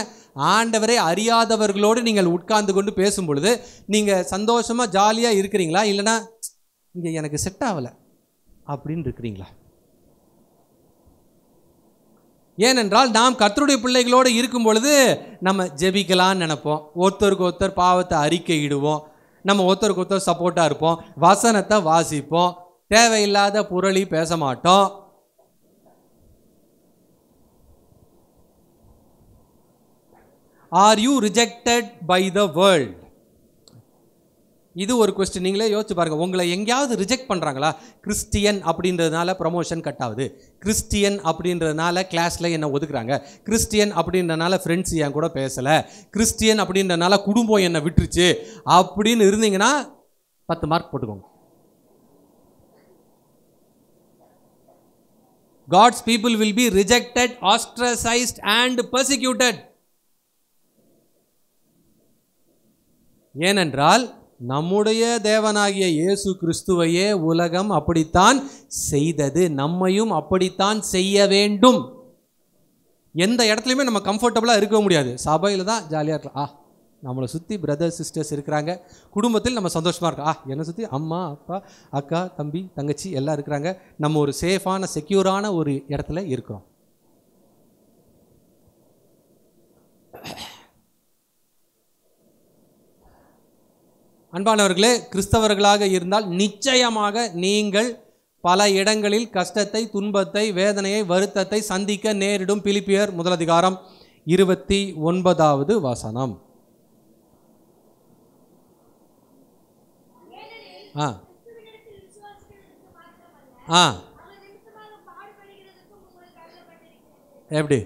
ஆண்டவரை அறியாதவர்களோடு நீங்கள் உட்கார்ந்து கொண்டு பேசும் பொழுது நீங்கள் சந்தோஷமாக ஜாலியாக இருக்கிறீங்களா இல்லைனா இங்கே எனக்கு செட் ஆகலை அப்படின்னு இருக்கிறீங்களா? ஏனென்றால் நாம் கர்த்தருடைய பிள்ளைகளோடு இருக்கும் பொழுது நம்ம ஜெபிக்கலான்னு நினைப்போம், ஒருத்தருக்கு ஒருத்தர் பாவத்தை அறிக்கையிடுவோம், நம்ம ஒருத்தருக்கு ஒருத்தர் சப்போர்ட்டாக இருப்போம், வசனத்தை வாசிப்போம், தேவையில்லாத புரளி பேச மாட்டோம். Are you rejected by the world? இது ஒரு கொஸ்டின். நீங்களே யோசிச்சு பாருங்கள், உங்களை எங்கேயாவது ரிஜெக்ட் பண்ணுறாங்களா? கிறிஸ்டியன் அப்படின்றதுனால ப்ரமோஷன் கட் ஆகுது, கிறிஸ்டியன் அப்படின்றதுனால கிளாஸில் என்னை ஒதுக்குறாங்க, கிறிஸ்டியன் அப்படின்றதுனால ஃப்ரெண்ட்ஸ் என் கூட பேசலை, கிறிஸ்டியன் அப்படின்றதுனால குடும்பம் என்னை விட்டுருச்சு அப்படின்னு இருந்தீங்கன்னா 10 மார்க் போட்டுக்கோங்க. God's people will be rejected, ostracized and persecuted. ஏனென்றால் நம்முடைய தேவனாகிய இயேசு கிறிஸ்துவையே உலகம் அப்படித்தான் செய்தது, நம்மையும் அப்படித்தான் செய்ய வேண்டும். எந்த இடத்துலையுமே நம்ம கம்ஃபர்டபுளாக இருக்க முடியாது. சபையில் தான் ஜாலியாக இருக்கலாம், நம்மளை சுற்றி பிரதர்ஸ் சிஸ்டர்ஸ் இருக்கிறாங்க, குடும்பத்தில் நம்ம சந்தோஷமாக இருக்கோம், என்னை சுற்றி அம்மா அப்பா அக்கா தம்பி தங்கச்சி எல்லாம் இருக்கிறாங்க, நம்ம ஒரு சேஃபான செக்யூரான ஒரு இடத்துல இருக்கிறோம். அன்பானவர்களே, கிறிஸ்தவர்களாக இருந்தால் நிச்சயமாக நீங்கள் பல இடங்களில் கஷ்டத்தை, துன்பத்தை, வேதனையை, வருத்தத்தை சந்திக்க நேரிடும். பிலிப்பியர் 1:29 வசனம். எப்படி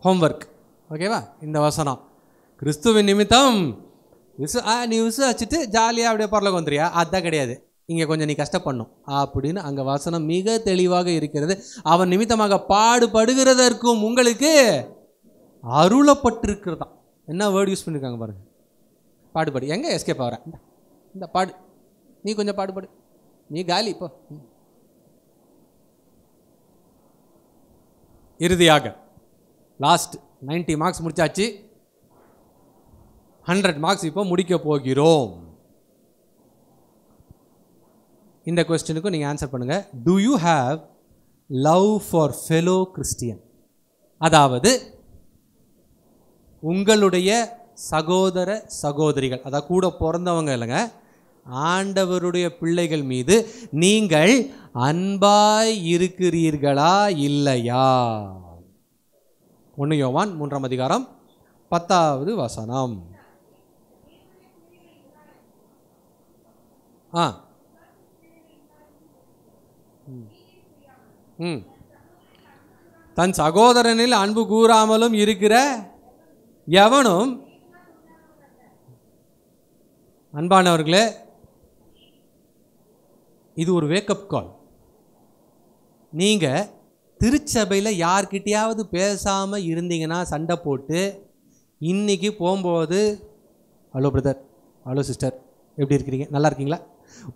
ஹோம்ஒர்க் ஓகேவா? இந்த வசனம் கிறிஸ்துவின் நிமித்தம் நீ விசுவாச்சிட்டு ஜாலியாக அப்படியே பரலோகம் வந்துறியா? அதுதான் கிடையாது. இங்கே கொஞ்சம் நீ கஷ்டப்படணும் அப்படின்னு அங்கே வசனம் மிக தெளிவாக இருக்கிறது. அவன் நிமித்தமாக பாடுபடுகிறதற்கும் உங்களுக்கு அருளப்பட்டிருக்கிறதா. என்ன வேர்டு யூஸ் பண்ணியிருக்காங்க பாருங்க, பாடுபடு. எங்கே எஸ்கேப் ஆகிற? இந்த பாடு, நீ கொஞ்சம் பாடுபடு, நீ காலி இப்போ. இறுதியாக லாஸ்ட் 90 மார்க்ஸ் முடிச்சாச்சு, 100 மார்க்ஸ் இப்போ முடிக்க போகிறோம். இந்த கொஸ்டினுக்கும் நீங்கள் ஆன்சர் பண்ணுங்கள். To you have love for fellow Christian? அதாவது உங்களுடைய சகோதர சகோதரிகள், அதாவது கூட பிறந்தவங்க இல்லைங்க, ஆண்டவருடைய பிள்ளைகள் மீது நீங்கள் அன்பாய் இருக்கிறீர்களா இல்லையா? 1 யோவான் 3:10 வசனம். தன் சகோதரனில் அன்பு கூறாமலும் இருக்கிற எவனும். அன்பானவர்களே, இது ஒரு வேக்கப் கால். நீங்கள் திருச்சபையில் யார்கிட்டையாவது பேசாமல் இருந்தீங்கன்னா, சண்டை போட்டு இன்றைக்கி போகும்போது ஹலோ பிரதர், ஹலோ சிஸ்டர், எப்படி இருக்கிறீங்க, நல்லா இருக்கீங்களா,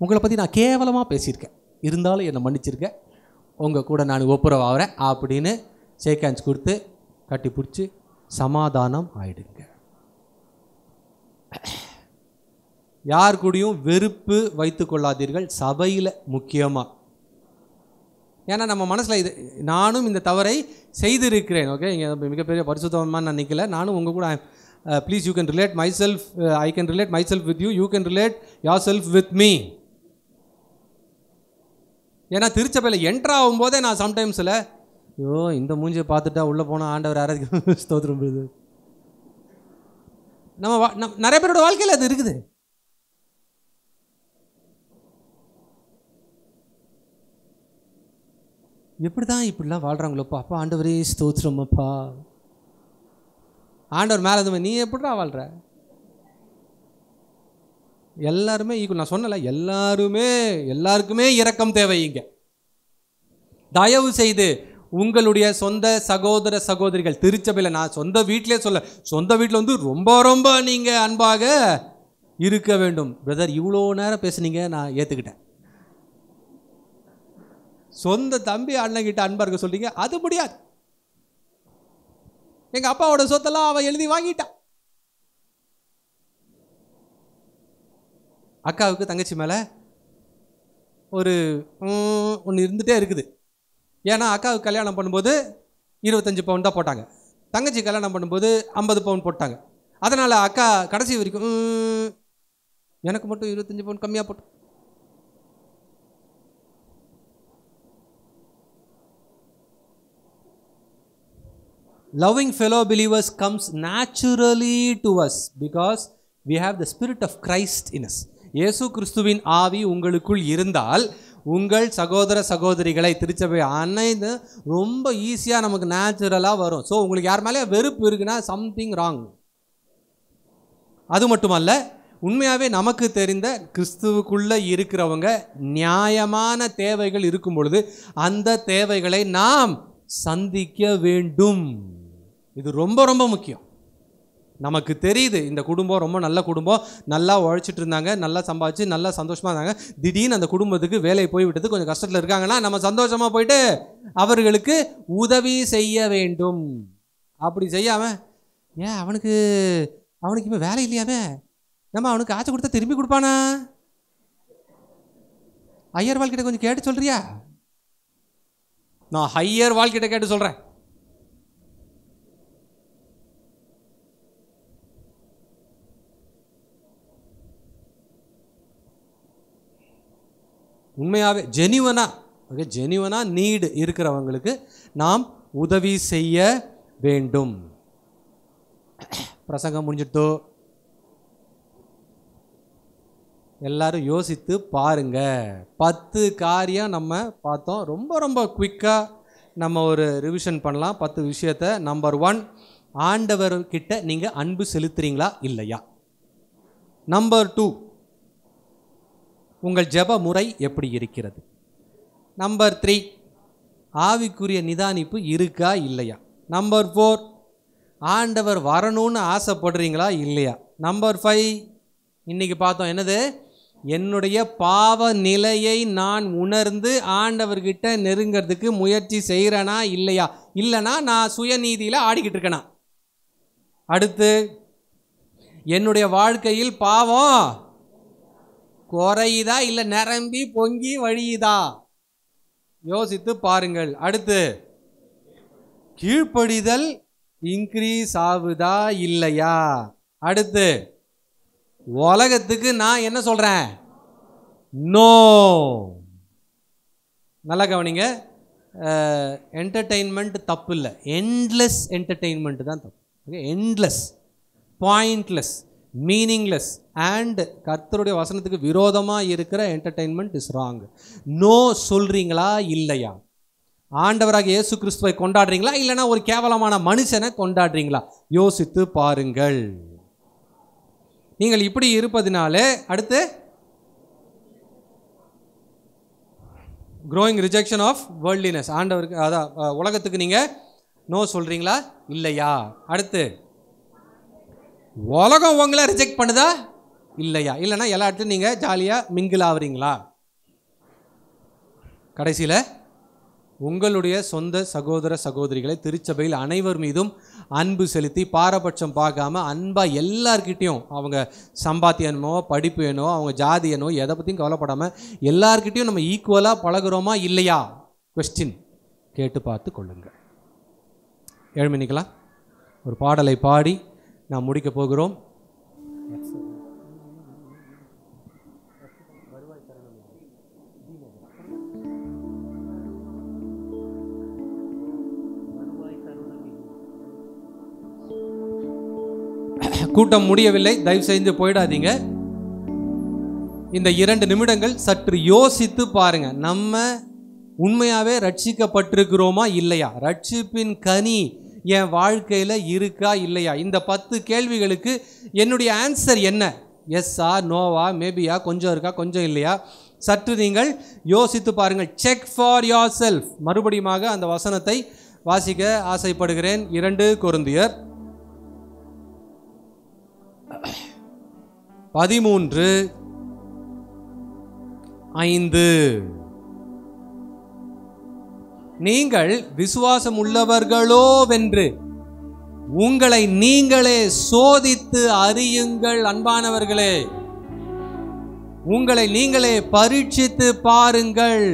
உங்களை பற்றி நான் கேவலமாக பேசியிருக்கேன், இருந்தாலும் என்னை மன்னிச்சிருக்கேன், உங்கள் கூட நான் ஒப்புரவாகிறேன் அப்படின்னு ஷேக் ஹேண்ட்ஸ் கொடுத்து கட்டி பிடிச்சி சமாதானம் ஆயிடுங்க. யார் கூடயும் வெறுப்பு வைத்து கொள்ளாதீர்கள், சபையில் முக்கியமாக. ஏன்னா நம்ம மனசில் இது, நானும் இந்த தவறை செய்திருக்கிறேன். ஓகே, இங்கே மிகப்பெரிய பரிசுத்தமாக நான் நிற்கல, நானும் உங்கள் கூட please you can relate my self, I can relate my self with you, you can relate your self with me. ஏன்னா திருச்சபையில் என்ட்ரு ஆகும்போதே நான் சம்டைம்ஸில் ஐயோ இந்த மூஞ்சியை பார்த்துட்டா உள்ளே போனால் ஆண்டவர் யாராவது ஸ்தோத்திரம். நம்ம நிறைய பேரோட வாழ்க்கையில் அது இருக்குது. எப்படி தான் இப்படிலாம் வாழ்கிறாங்களோப்பா, அப்பா ஆண்டவரே ஸ்தோத்திரம் அப்பா. ஆண்டவர் மேலே இருந்தவன் நீ எப்படிடா வாழ்கிற? எல்லாருமே ஈக்குவல். நான் சொன்னல, எல்லாருக்குமே இரக்கம் தேவைங்க. தயவு செய்து உங்களுடைய சொந்த சகோதர சகோதரிகள் திருச்சபையில், நான் சொந்த வீட்டிலே சொல்ல, சொந்த வீட்டில் வந்து ரொம்ப ரொம்ப நீங்கள் அன்பாக இருக்க வேண்டும். பிரதர் இவ்வளோ நேரம் பேசுனீங்க, நான் ஏற்றுக்கிட்டேன். சொந்த தம்பி அண்ணங்கிட்ட அன்பா இருக்க சொல்றீங்க, அது முடியாது. எங்க அப்பாவோட சொத்தெல்லாம் அவன் எழுதி வாங்கிட்டான். அக்காவுக்கு தங்கச்சி மேலே ஒரு ஒன்று இருந்துகிட்டே இருக்குது. ஏன்னா அக்காவுக்கு கல்யாணம் பண்ணும்போது 25 பவுன் தான் போட்டாங்க. தங்கச்சி கல்யாணம் பண்ணும்போது 50 பவுன் போட்டாங்க. அதனால் அக்கா கடைசி வரைக்கும் எனக்கு மட்டும் 25 பவுன் கம்மியாக போட்டு. Loving fellow believers comes naturally to us because we have the spirit of Christ in us. இயேசு கிறிஸ்துவின் ஆவி உங்களுக்குள் இருந்தால் உங்கள் சகோதர சகோதரிகளை திருச்சபை அனைத்து ரொம்ப ஈஸியாக நமக்கு நேச்சுரலாக வரும். ஸோ உங்களுக்கு யார் மேலே வெறுப்பு இருக்குன்னா சம்திங் ராங். அது மட்டுமல்ல, உண்மையாகவே நமக்கு தெரிந்த கிறிஸ்துவுக்குள்ளே இருக்கிறவங்க நியாயமான தேவைகள் இருக்கும் பொழுது அந்த தேவைகளை நாம் சந்திக்க வேண்டும். இது ரொம்ப ரொம்ப முக்கியம். நமக்கு தெரியுது இந்த குடும்பம் ரொம்ப நல்ல குடும்பம், நல்லா உழைச்சிட்டு இருந்தாங்க, நல்லா சம்பாதிச்சு நல்லா சந்தோஷமாக இருந்தாங்க. திடீர்னு அந்த குடும்பத்துக்கு வேலை போய் விட்டது, கொஞ்சம் கஷ்டத்தில் இருக்காங்கன்னா நம்ம சந்தோஷமாக போயிட்டு அவர்களுக்கு உதவி செய்ய வேண்டும். அப்படி செய்யாமல் அவனுக்கு இப்போ வேலை இல்லையாவே, நம்ம அவனுக்கு ஆசை கொடுத்தா திரும்பி கொடுப்பானா? ஐயர் வாழ்க்கிட்ட கொஞ்சம் கேட்டு சொல்றியா? நான் ஹையர் வாழ்க்கிட்ட கேட்டு சொல்கிறேன். உண்மையாகவே ஜெனிவனாக நீடு இருக்கிறவங்களுக்கு நாம் உதவி செய்ய வேண்டும். பிரசங்கம் முடிஞ்சிட்டோ எல்லாரும் யோசித்து பாருங்க. 10 காரியம் நம்ம பார்த்தோம். ரொம்ப ரொம்ப குயிக்காக நம்ம ஒரு ரிவிஷன் பண்ணலாம் 10 விஷயத்தை. நம்பர் 1, ஆண்டவர்கிட்ட நீங்கள் அன்பு செலுத்துறீங்களா இல்லையா? நம்பர் 2, உங்கள் ஜெப முறை எப்படி இருக்கிறது? நம்பர் 3, ஆவிக்குரிய நிதானிப்பு இருக்கா இல்லையா? நம்பர் 4, ஆண்டவர் வரணும்னு ஆசைப்படுறீங்களா இல்லையா? நம்பர் 5, இன்னைக்கு பார்த்தோம் என்னது? என்னுடைய பாவ நிலையை நான் உணர்ந்து ஆண்டவர்கிட்ட நெருங்கிறதுக்கு முயற்சி செய்கிறேனா இல்லையா? இல்லைனா நான் சுயநீதியில் ஆடிக்கிட்டு இருக்கேனா? அடுத்து, என்னுடைய வாழ்க்கையில் பாவம் குறையுதா இல்லை நிரம்பி பொங்கி வழியுதா? யோசித்து பாருங்கள். அடுத்து, கீழ்ப்படிதல் இன்க்ரீஸ் ஆகுதா இல்லையா? அடுத்து, உலகத்துக்கு நான் என்ன சொல்கிறேன்? நோ. நல்லா கவனிங்க. என்டர்டெயின்மெண்ட் தப்பு இல்லை, எண்ட்லெஸ் என்டர்டெயின்மெண்ட் தான் தப்பு. Okay, endless, pointless, meaningless and கர்த்தருடைய வசனத்துக்கு விரோதமாக இருக்கிற என்டர்டெயின்மெண்ட் இஸ் ராங். நோ சொல்கிறீங்களா இல்லையா? ஆண்டவராக இயேசு கிறிஸ்துவை கொண்டாடுறீங்களா இல்லைனா ஒரு கேவலமான மனுஷனை கொண்டாடுறீங்களா? யோசித்து பாருங்கள். நீங்கள் இப்படி இருப்பதினாலே அடுத்து growing rejection of worldliness, ஆண்டவருக்கு அதான் உலகத்துக்கு நீங்கள் நோ சொல்கிறீங்களா இல்லையா? அடுத்து, உலகம் உங்களை ரிஜெக்ட் பண்ணுதா இல்லையா? இல்லைனா எல்லா இடத்துலையும் நீங்கள் ஜாலியாக மிங்கிள் ஆகுறீங்களா? கடைசியில், உங்களுடைய சொந்த சகோதர சகோதரிகளை திருச்சபையில் அனைவர் மீதும் அன்பு செலுத்தி பாரபட்சம் பார்க்காம அன்பாக எல்லார்கிட்டையும், அவங்க சம்பாத்தியனோ படிப்பு என்னோ அவங்க ஜாதி என்னோ எதை பற்றியும் கவலைப்படாமல் எல்லார்கிட்டையும் நம்ம ஈக்குவலாக பழகுறோமா இல்லையா? கொஸ்டின் கேட்டு பார்த்து கொள்ளுங்கள். 7 மணிக்கெல்லாம் ஒரு பாடலை பாடி நாம் முடிக்க போகிறோம். கூட்டம் முடியவில்லை, தயவு செய்து போயிடாதீங்க. இந்த 2 நிமிடங்கள் சற்று யோசித்து பாருங்க. நம்ம உண்மையாகவே ரட்சிக்கப்பட்டிருக்கிறோமா இல்லையா? ரட்சிப்பின் கனி என் வாழ்க்கையில் இருக்கா இல்லையா? இந்த 10 கேள்விகளுக்கு என்னுடைய ஆன்சர் என்ன? எஸ்ஸா, நோவா, மேபியா, கொஞ்சம் இருக்கா, கொஞ்சம் இல்லையா? சற்று நீங்கள் யோசித்து பாருங்கள். Check for your self. மறுபடியுமாக அந்த வசனத்தை வாசிக்க ஆசைப்படுகிறேன். 2 கொரிந்தியர் 13:5. நீங்கள் விசுவாசம் உள்ளவர்களோவென்று உங்களை நீங்களே சோதித்து அறியுங்கள். அன்பானவர்களே, உங்களை நீங்களே பரீட்சித்து பாருங்கள்.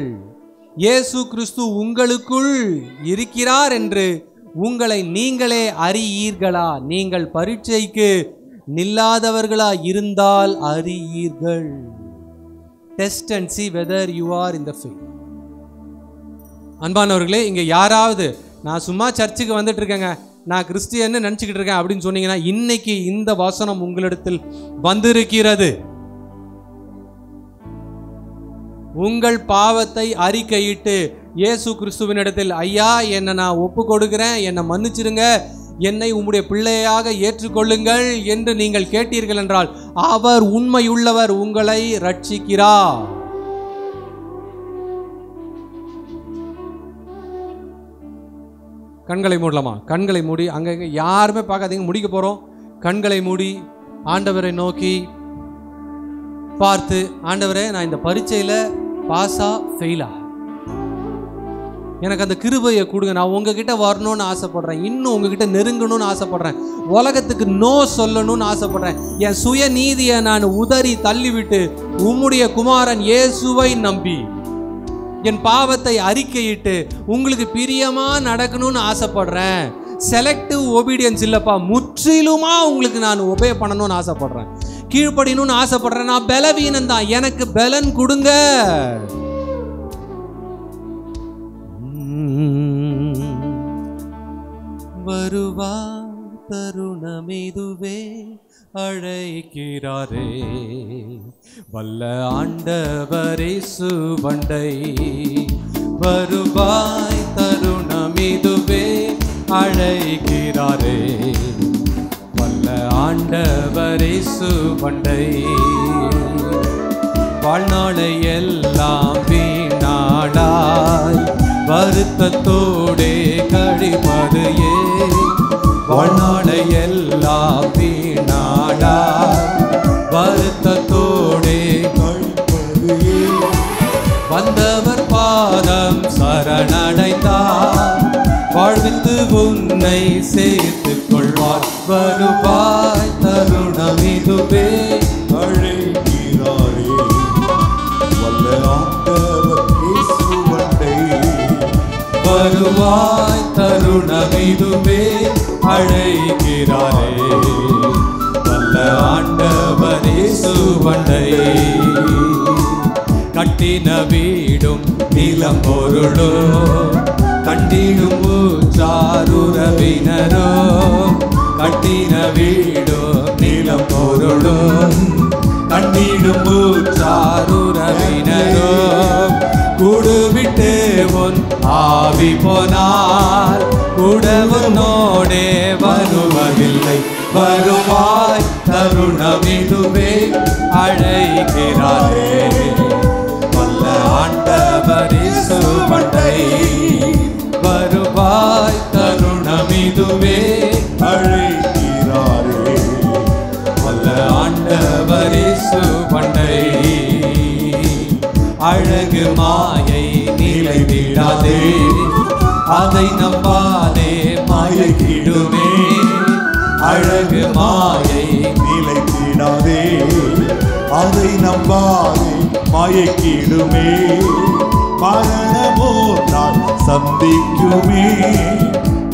இயேசு கிறிஸ்து உங்களுக்குள் இருக்கிறார் என்று உங்களை நீங்களே அறியீர்களா? நீங்கள் பரீட்சைக்கு நில்லாதவர்களா இருந்தால் அறியீர்கள். Test and see whether you are in the faith. அன்பானவர்களே, இங்கே யாராவது நான் சும்மா சர்ச்சுக்கு வந்துட்டு இருக்கேங்க, நான் கிறிஸ்டியன்னு நினச்சிக்கிட்டு இருக்கேன் அப்படின்னு சொன்னீங்கன்னா, இன்னைக்கு இந்த வசனம் உங்களிடத்தில் வந்திருக்கிறது. உங்கள் பாவத்தை அறிக்கையிட்டு இயேசு கிறிஸ்துவினிடத்தில், ஐயா என்னை நான் ஒப்பு கொடுக்கிறேன், என்னை மன்னிச்சிருங்க, என்னை உம்முடைய பிள்ளையாக ஏற்றுக்கொள்ளுங்கள் என்று நீங்கள் கேட்டீர்கள் என்றால் அவர் உண்மையுள்ளவர், உங்களை ரட்சிக்கிறார். கண்களை மூடலாமா? கண்களை மூடி, அங்கங்க யாருமே பார்க்காதீங்க, முடிக்க போகிறோம். கண்களை மூடி ஆண்டவரை நோக்கி பார்த்து, ஆண்டவரே நான் இந்த பரீட்சையில் பாஸா ஃபெயிலா, எனக்கு அந்த கிருபையை கொடுங்க, நான் உங்ககிட்ட வரணும்னு ஆசைப்படுறேன், இன்னும் உங்ககிட்ட நெருங்கணும்னு ஆசைப்படுறேன், உலகத்துக்கு நோ சொல்லணும்னு ஆசைப்படுறேன், என் சுய நீதியை நான் உதறி தள்ளிவிட்டு உம்முடைய குமாரன் இயேசுவை நம்பி என் பாவத்தை அறிக்கையிட்டு உங்களுக்கு பிரியமா நடக்கணும்னு ஆசைப்படுறேன். செலக்டிவ் ஒபீடியன்ஸ் இல்லப்பா, முற்றிலுமா உங்களுக்கு நான் ஒபே பண்ணணும்னு ஆசைப்படுறேன், கீழ்ப்படியணும்னு ஆசைப்படுறேன். நான் பலவீனம் தான், எனக்கு பலன் கொடுங்க. வருவா தருணமிதுவே அழைக்கிறாரே, வல்ல ஆண்டவரே சுவண்டை. வருவாய் தருணமிதுவே அழைக்கிறாரே, வல்ல ஆண்டவரே சுவண்டை. வாழ்நாளை எல்லாம் வீணாடாய் வருத்தத்தோடே கழிப்பது ஏன்? வாழ்நாளை எல்லாம் வீணாடாய் வருத்தத்தோடே கழிப்பது ஏன்? வந்தவர் பாதம் சரணடைந்தார், வாழ்வித்து உன்னை சேர்த்துக் கொள்வார். வருவாய் தருணம் இதுவே அழைக்கிறாரே, வல்ல ஆண்டவர் இயேசுவண்டை. வருவாய் தருணம் இதுவே அழைக்கிறாரே, வல்ல ஆண்டவர் இயேசுவண்டை. கட்டின வீடும் நிலம் பொருளோ கண்டிடும் உற்றாருறவினரோ, கட்டின வீடோ நிலம் பொருளோ கண்டிடும் உற்றாருறவினரோ, கூடுவிட்டு உன் ஆவி போனால் கூடவனோடே வருவதில்லை. வருவாய் தருணம் இதுவே அழைக்கிறாரே, வல்ல ஆண்டவர் இயேசுவண்டை. வருவாய் தருணம் இதுவே அழைக்கிறாரே, வல்ல ஆண்டவர் இயேசுவண்டை. அழகு மாயை நிலை விடாதே, அதை நம்பாதே மாயக்கிடுமே. அழகு மாயை நிலை விடாதே, அதை நம்பாதே மாயக்கிடுமே. மரணமோ நான் சந்திக்குமே,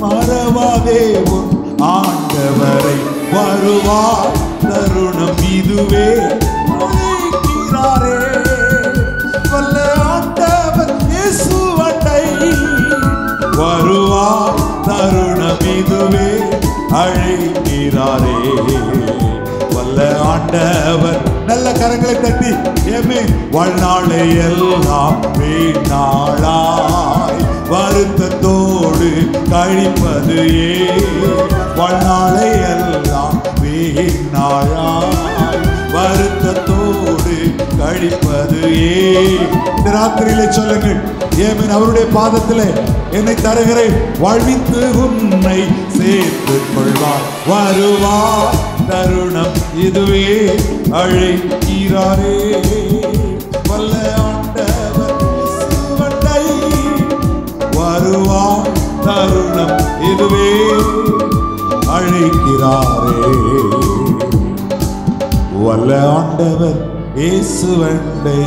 மறவாதே உன் ஆண்டவரை. வருவாய் தருணம் இதுவே அழைக்கிறாரே, வல்ல ஆண்டவர் இயேசுவண்டை. வருவாய் தருணம் இதுவே அழைக்கிறாரே, வல்ல ஆண்டவர். நல்ல கரங்களை தட்டி ஏமே. வாழ்நாளை எல்லாம் வீணாளாய் வருத்தத்தோடு கழிப்பது ஏன்? வாழ்நாளை எல்லாம் வீணாளாய் வருத்தத்தோடு கழிப்பது ஏன்? இந்த ராத்திரியிலே சொல்லுங்கள், ஏமேன். அவருடைய பாதத்திலே என்னை தருகிறேன், வாழ்வித்து உன்னை சேர்த்துக் கொள்வார். வருவார் தருணம் இதுவே அழைக்கிறாரே, வல்ல ஆண்டவர் இயேசுவண்டை. வருவார் தருணம் இதுவே அழைக்கிறாரே, வல்ல ஆண்டவர் இயேசுவண்டை.